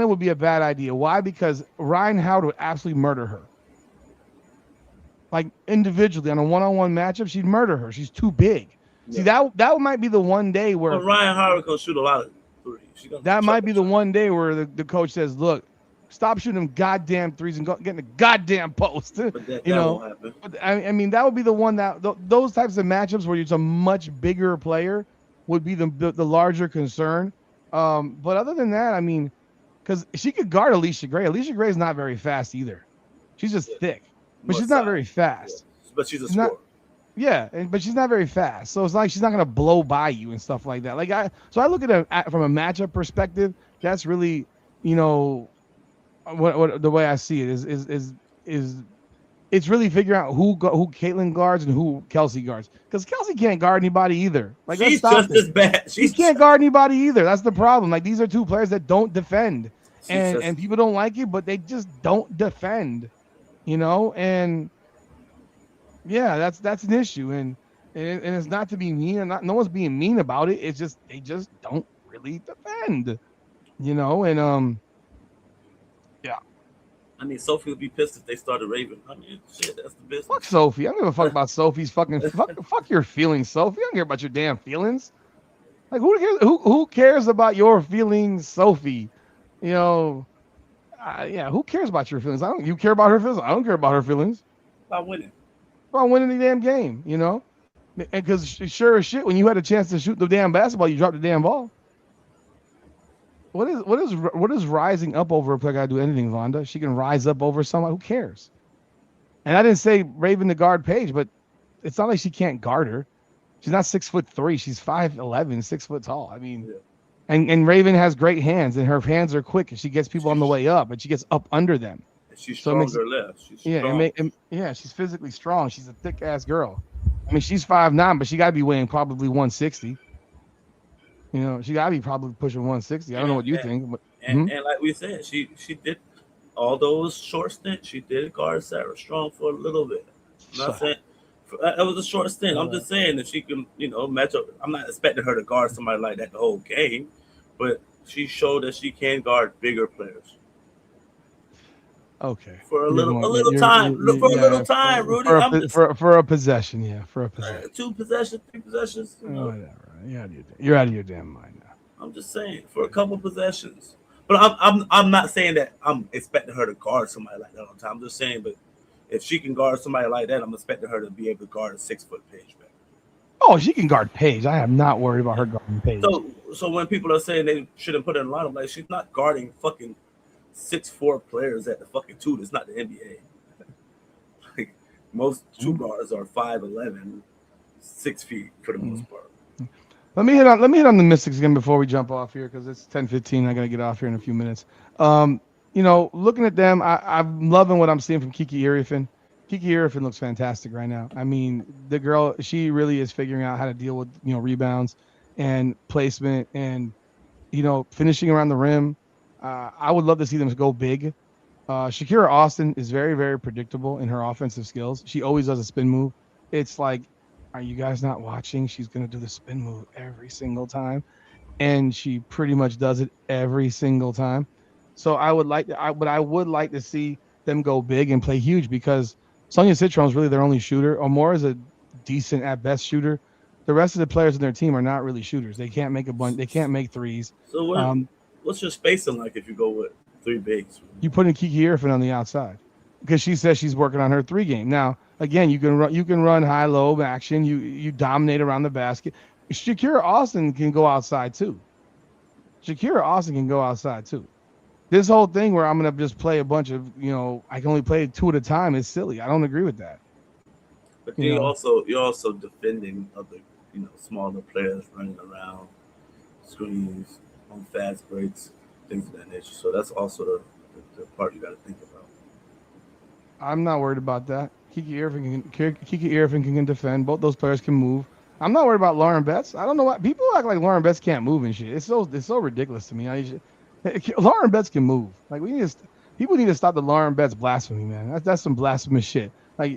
would be a bad idea. Why? Because Ryan Howard would absolutely murder her. Like individually on a one-on-one matchup, she'd murder her. She's too big. See, that might be the one day where Ryan Howard can shoot a lot of threes. That might be the one day where the coach says, "Look, stop shooting them goddamn threes and get in the goddamn post." But that won't happen. But I mean, that would be the one that those types of matchups where it's a much bigger player would be the larger concern. But other than that, I mean, because she could guard Alicia Gray. Alicia Gray is not very fast either. She's just thick, but she's not very fast. Yeah. But she's a scorer. But she's not very fast, so it's like she's not gonna blow by you and stuff like that. So I look at it from a matchup perspective. That's really, what the way I see it is it's really figuring out who Caitlin guards and who Kelsey guards, because Kelsey can't guard anybody either. Like she's just as bad. She can't guard anybody either. That's the problem. Like these are two players that don't defend, and people don't like it, but they just don't defend, and. Yeah, that's an issue, and it's not to be mean, and no one's being mean about it. It's just they just don't really defend, and yeah. I mean, Sophie would be pissed if they started raving. I mean, shit, that's the business. Fuck Sophie. I don't give a fuck about Sophie's fucking fuck your feelings, Sophie. I don't care about your damn feelings. Like who cares about your feelings, Sophie? Who cares about your feelings? You care about her feelings? I don't care about her feelings. About winning. About winning the damn game, and because sure as shit, when you had a chance to shoot the damn basketball, you dropped the damn ball. What is rising up over a player gotta do anything, Vonda? She can rise up over someone. Who cares? And I didn't say Raven to guard Paige, but it's not like she can't guard her. She's not 6'3". She's 5'11", 6 foot tall. I mean, and Raven has great hands, and her hands are quick, and she gets people on the way up, and she gets up under them. She's stronger left. She's strong. She's physically strong. She's a thick ass girl. I mean, she's 5'9", but she got to be weighing probably 160. She got to be probably pushing 160. I don't know what you think, but and like we said, she did all those short stints. She did guard Sarah Strong for a little bit. I'm not saying it was a short stint. I'm just saying that she can, match up. I'm not expecting her to guard somebody like that the whole game, but she showed that she can guard bigger players. Okay. For a little time, Rudy. For a possession, for a possession. 2 possessions, 3 possessions. Whatever. You're out of your damn mind now. I'm just saying for a couple possessions, but I'm not saying that I'm expecting her to guard somebody like that all the time. I'm just saying, but if she can guard somebody like that, I'm expecting her to be able to guard a 6 foot Paige back. Oh, she can guard Paige. I am not worried about her guarding Paige. So when people are saying they shouldn't put her in the lineup, like she's not guarding fucking 6'4" players at the fucking 2. It's not the NBA. Like most 2 guards are 5'11", 6 feet for the most part. Let me hit on the Mystics again before we jump off here, because it's 10:15. I gotta get off here in a few minutes. Looking at them, I'm loving what I'm seeing from Kiki Irifin. Kiki Irifin looks fantastic right now. I mean, the girl, she really is figuring out how to deal with rebounds and placement and finishing around the rim. I would love to see them go big. Shakira Austin is very, very predictable in her offensive skills. She always does a spin move. It's like, are you guys not watching? She's going to do the spin move every single time. And she pretty much does it every single time. So I would like to see them go big and play huge, because Sonia Citron is really their only shooter. Omar is a decent at best shooter. The rest of the players in their team are not really shooters. They can't make a bunch. They can't make threes. So what's your spacing like if you go with 3 bigs? You put in Kiki Irfin on the outside, because she says she's working on her 3 game. Now, again, you can run high low action. You dominate around the basket. Shakira Austin can go outside too. This whole thing where I'm gonna just play a bunch of I can only play 2 at a time is silly. I don't agree with that. But you're also defending other smaller players running around. screens, on fast breaks, things of that nature. So that's also the part you got to think about. I'm not worried about that. Kiki Irving can defend. Both those players can move. I'm not worried about Lauren Betts. I don't know why people act like Lauren Betts can't move and shit. It's so ridiculous to me. Lauren Betts can move. Like people need to stop the Lauren Betts blasphemy, man. That's some blasphemous shit. Like,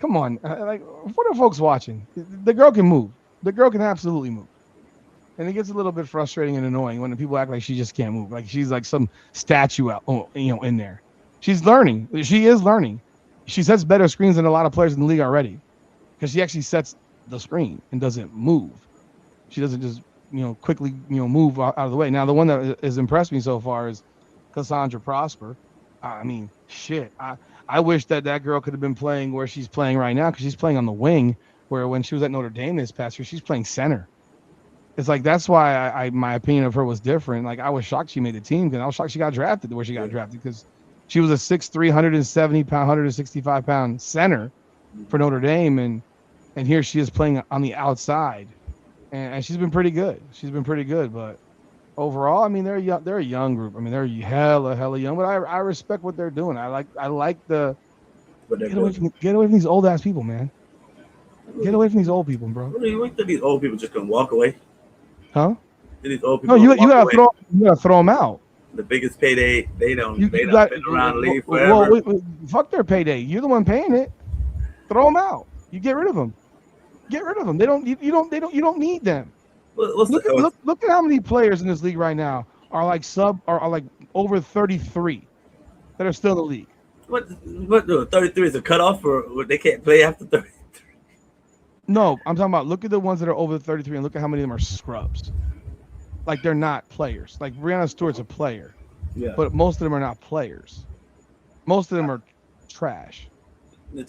come on. Like, what are folks watching? The girl can move. The girl can absolutely move. And it gets a little bit frustrating and annoying when people act like she just can't move. Like she's like some statue out, in there. She's learning. She is learning. She sets better screens than a lot of players in the league already, because she actually sets the screen and doesn't move. She doesn't just quickly move out of the way. Now the one that has impressed me so far is Cassandra Prosper. I mean, shit. I wish that girl could have been playing where she's playing right now, because she's playing on the wing. Where when she was at Notre Dame this past year, she's playing center. It's like that's why my opinion of her was different. Like I was shocked she made the team, because I was shocked she got drafted where she got drafted, because she was a 6'3", 170-pound, 165-pound center for Notre Dame, and here she is playing on the outside, and she's been pretty good. But overall, I mean, they're a young group. I mean, they're hella young, but I respect what they're doing. I like the get away from these old ass people, man. Get away from these old people, bro. What do you think that these old people just gonna walk away? Huh? These old people. No, you gotta throw them out. The biggest payday they don't been around the league forever. Well, fuck their payday. You're the one paying it. Throw them out. You get rid of them. Get rid of them. You don't need them. Look at how many players in this league right now are like over 33 that are still in the league. What 33 is a cutoff for what they can't play after 33? No, I'm talking about look at the ones that are over 33 and look at how many of them are scrubs. Like they're not players. Like Brianna Stewart's a player, but most of them are not players. Most of them are trash.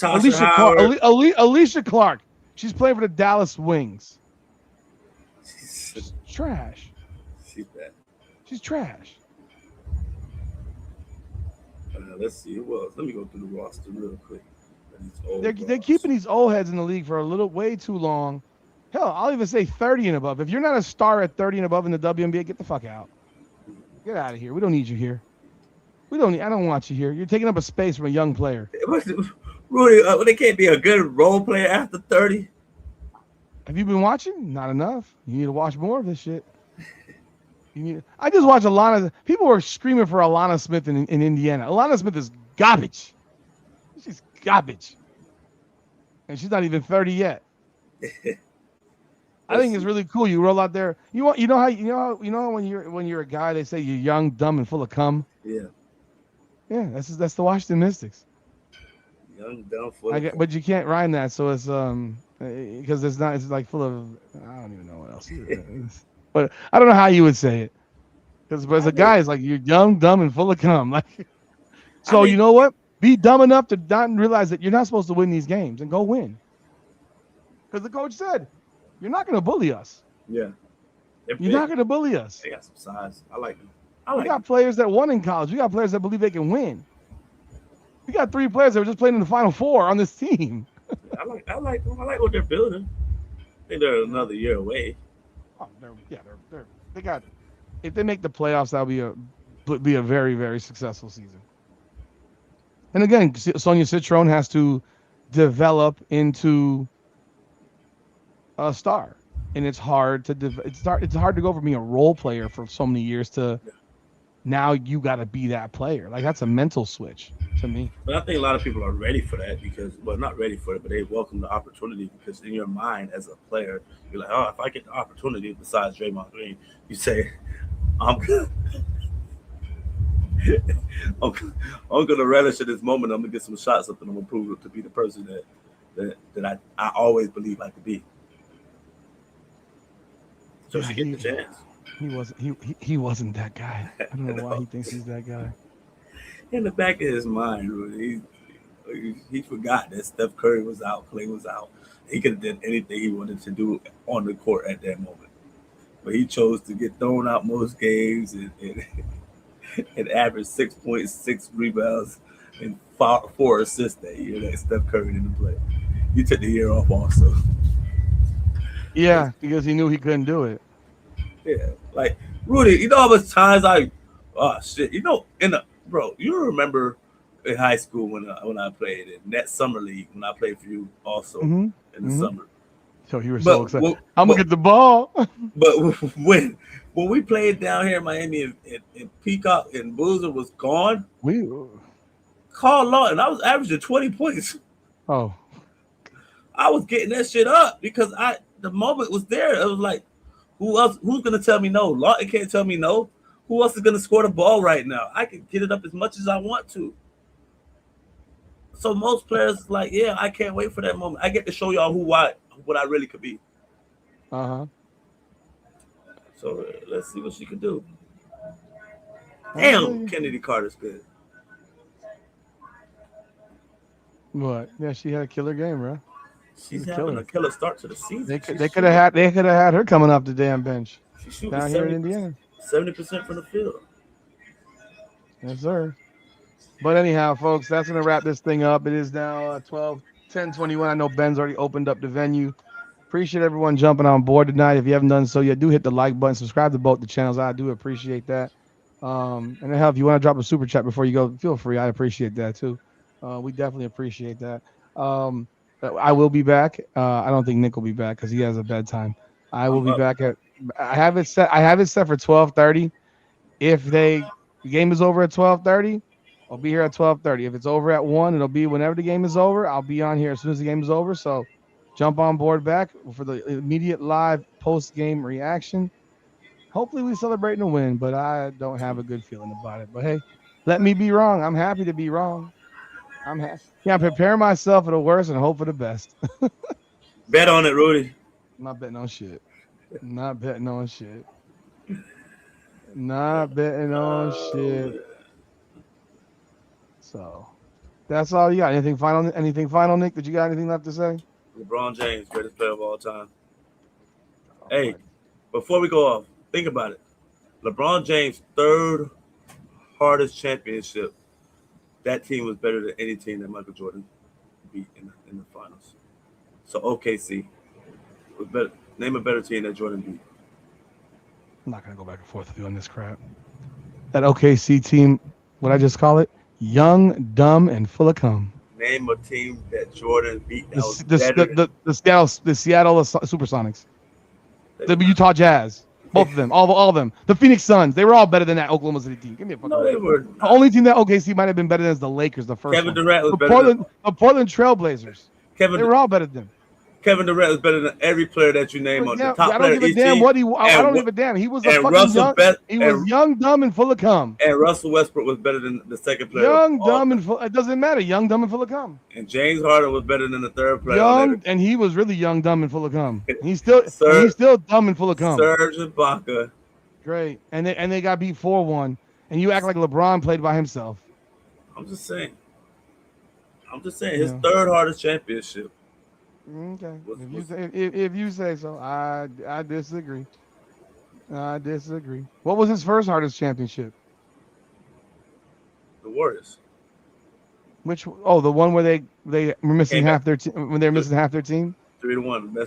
Alicia Clark. She's playing for the Dallas Wings. She's trash. She's bad. She's trash. Let's see who else. Let me go through the roster real quick. They're keeping these old heads in the league for a little way too long. Hell, I'll even say 30 and above. If you're not a star at 30 and above in the WNBA, get the fuck out. Get out of here. We don't need you here. I don't want you here. You're taking up a space from a young player. Rudy, they can't be a good role player after 30. Have you been watching? Not enough. You need to watch more of this shit. I just watched Alana. People were screaming for Alana Smith in Indiana. Alana Smith is garbage. She's garbage. And she's not even 30 yet. I think it's really cool. You roll out there. You know how when you're a guy, they say you're young, dumb, and full of cum. Yeah. Yeah, that's the Washington Mystics. Young, dumb, full of cum. But you can't rhyme that, so it's because it's like full of, I don't even know what else it is. But I don't know how you would say it. Because as a guy, it's like you're young, dumb, and full of cum. Like, so you know what? Be dumb enough to not realize that you're not supposed to win these games and go win. Because the coach said, you're not going to bully us. Yeah. You're not going to bully us. They got some size. I like them. We got players that won in college. We got players that believe they can win. We got 3 players that were just playing in the Final Four on this team. I like them. I like what they're building. I think they're another year away. Oh, they got. If they make the playoffs, that'll be a very, very successful season. And again, Sonia Citron has to develop into a star, and it's hard to go from being a role player for so many years to now you got to be that player. Like that's a mental switch to me. But I think a lot of people are ready for that not ready for it, but they welcome the opportunity because in your mind as a player, you're like, oh, if I get the opportunity besides Draymond Green, you say, I'm gonna relish in this moment. I'm gonna get some shots up and I'm gonna prove to be the person that I always believe I could be. So she get the chance. He wasn't that guy. I don't know why he thinks he's that guy. In the back of his mind, he forgot that Steph Curry was out, Clay was out. He could have done anything he wanted to do on the court at that moment. But he chose to get thrown out most games and average 6.6 rebounds and 4 assists that year that Steph Curry didn't play. He took the year off also. Yeah, because he knew he couldn't do it. Yeah, like Rudy, you know how much times oh shit, bro, you remember in high school when I played in that summer league when I played for you also Mm-hmm. in the Mm-hmm. summer. So you were so But excited. I'm gonna get the ball. but when we played down here in Miami and Peacock and Boozer was gone, we Carl Lawton, I was averaging 20 points. oh I was getting that shit up because the moment was there. It was like, who else? Who's gonna tell me no? Lawton can't tell me no. Who else is gonna score the ball right now? I can get it up as much as I want to. So most players like, yeah, I can't wait for that moment. I get to show y'all what I really could be. uh-huh. So let's see what she can do. Damn, Kennedy Carter's good. What? Yeah, she had a killer game, bro. She's having a killer start to the season. They could have had her coming off the damn bench She's down here in Indiana. 70% from the field. Yes, sir. But anyhow, folks, that's gonna wrap this thing up. It is now 10:21. I know Ben's already opened up the venue. Appreciate everyone jumping on board tonight. If you haven't done so yet, do hit the like button, subscribe to both the channels. I do appreciate that. And hell, if you want to drop a super chat before you go, feel free. I appreciate that too. We definitely appreciate that. I will be back. I don't think Nick will be back because he has a bedtime. I will be back I have it set for 12:30. If the game is over at 12:30, I'll be here at 12:30. If it's over at 1, it'll be whenever the game is over. I'll be on here as soon as the game is over. So jump on board back for the immediate live post-game reaction. Hopefully we celebrate a win, but I don't have a good feeling about it. But hey, let me be wrong. I'm happy to be wrong. I'm prepare myself for the worst and hope for the best. Bet on it, Rudy. I'm not betting on shit. Not betting on shit. Not betting on shit. So that's all you got. Anything final, Nick? Did you got anything left to say? LeBron James, greatest player of all time. Hey, before we go off, think about it. LeBron James' third hardest championship. That team was better than any team that Michael Jordan beat in the finals. So OKC was better. Name a better team that Jordan beat. I'm not gonna go back and forth with you on this crap. That OKC team, what I just call it, young, dumb, and full of cum. Name a team that Jordan beat. That was The Seattle Supersonics, the Utah Jazz, both of them, all of them. The Phoenix Suns, they were all better than that Oklahoma City team. Give me a fucking. No, they were. The only team that OKC might have been better than is the Lakers, the first. Kevin one. Durant was the better. The Portland Trailblazers. They were all better than them. Kevin Durant was better than every player that you name on the top I don't give a damn what he. I don't give a damn. He was a fucking young. He was young, dumb, and full of cum. And Russell Westbrook was better than the second player. Young, dumb, and full. It doesn't matter. Young, dumb, and full of cum. And James Harden was better than the third player. Young, and he was really young, dumb, and full of cum. He's still dumb and full of cum. Serge Ibaka. Great, and they got beat 4-1, and you act like LeBron played by himself. I'm just saying. His third hardest championship. Okay. If you say so, I disagree. I disagree. What was his first hardest championship? The Warriors. Which? Oh, the one where they were missing half their team. When they're missing half their team. 3-1, the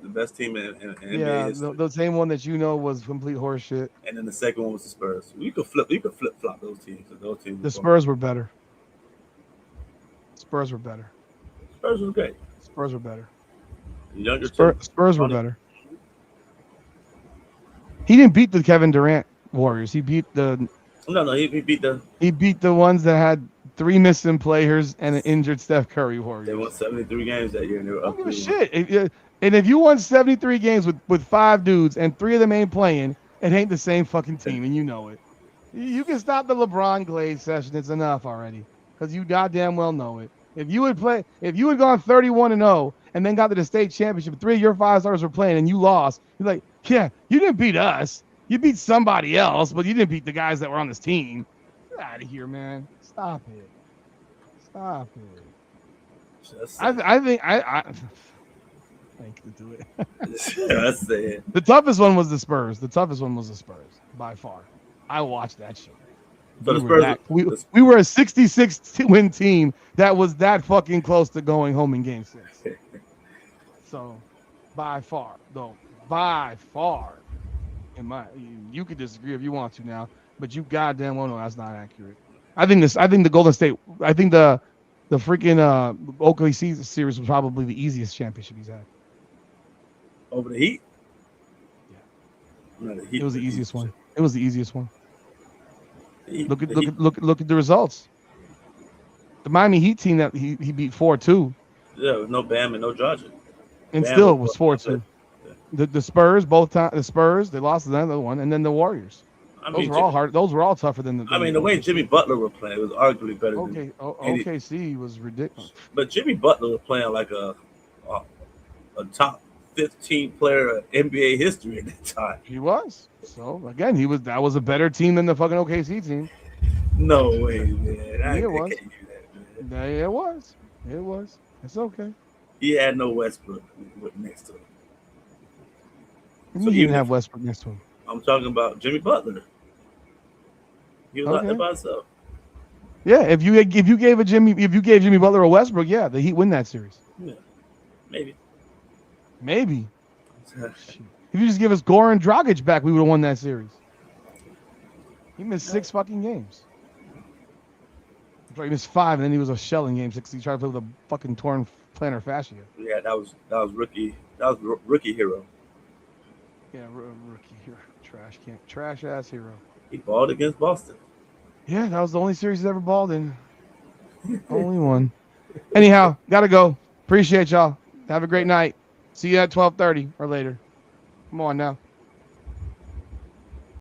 best team in NBA. Yeah, history. the same one that was complete horseshit. And then the second one was the Spurs. You could flip flop those teams. The Spurs were better. Spurs were better. Spurs was great. Spurs were better. Younger Spurs were better. He didn't beat the Kevin Durant Warriors. He beat the. No, he beat the. He beat the ones that had 3 missing players and an injured Steph Curry Warriors. They won 73 games that year, and they were up. Don't give a shit. And if you won 73 games with 5 dudes and 3 of them ain't playing, it ain't the same fucking team, and you know it. You can stop the LeBron Glaze session. It's enough already, because you goddamn well know it. If you had gone 31-0 and then got to the state championship, 3 of your 5 starters were playing and you lost, you're like, yeah, you didn't beat us. You beat somebody else, but you didn't beat the guys that were on this team. Get out of here, man. Stop it. I think I could do it. That's it. The toughest one was the Spurs. By far. I watched that shit. So we were a 66-win team that was that fucking close to going home in Game 6. So, by far. You could disagree if you want to now, but you goddamn well know that's not accurate. I think the Golden State. I think the freaking OKC series was probably the easiest championship he's had. Over the Heat? Yeah. No, the Heat It was the the easiest Heat. one. It was the easiest one. The Heat- Look the Heat- at the results. The Miami Heat team that he beat 4-2, Yeah, with no Bam and no Georgia. and Bam still was was 4-2. The Spurs both time the Spurs they lost to the other one, and then the Warriors. I Those mean, were all hard. Those were all tougher than the. I mean, the way Jimmy Butler was playing was arguably better Okay, than OKC was ridiculous. But Jimmy Butler was playing like a top 15 player in NBA history at that time. He was. So again, that was a better team than the fucking OKC team. No way, man. I it was. can't do that, man. It was. It was. It's okay. He had no Westbrook next to him. So he didn't have Westbrook next to him. I'm talking about Jimmy Butler. He was out there by himself. Yeah, if you gave Jimmy Butler a Westbrook, yeah, the Heat win that series. Yeah, maybe. If you just give us Gore and Dragic back, we would have won that series. He missed 6 fucking games. He missed 5, and then he was a shell in game 6. He tried to play with a fucking torn plantar fascia. Yeah, that was rookie. That was rookie hero. Yeah, rookie hero, trash ass hero. He balled against Boston. Yeah, that was the only series he's ever balled in. Only one. Anyhow, gotta go. Appreciate y'all. Have a great night. See you at 12:30 or later. Come on now.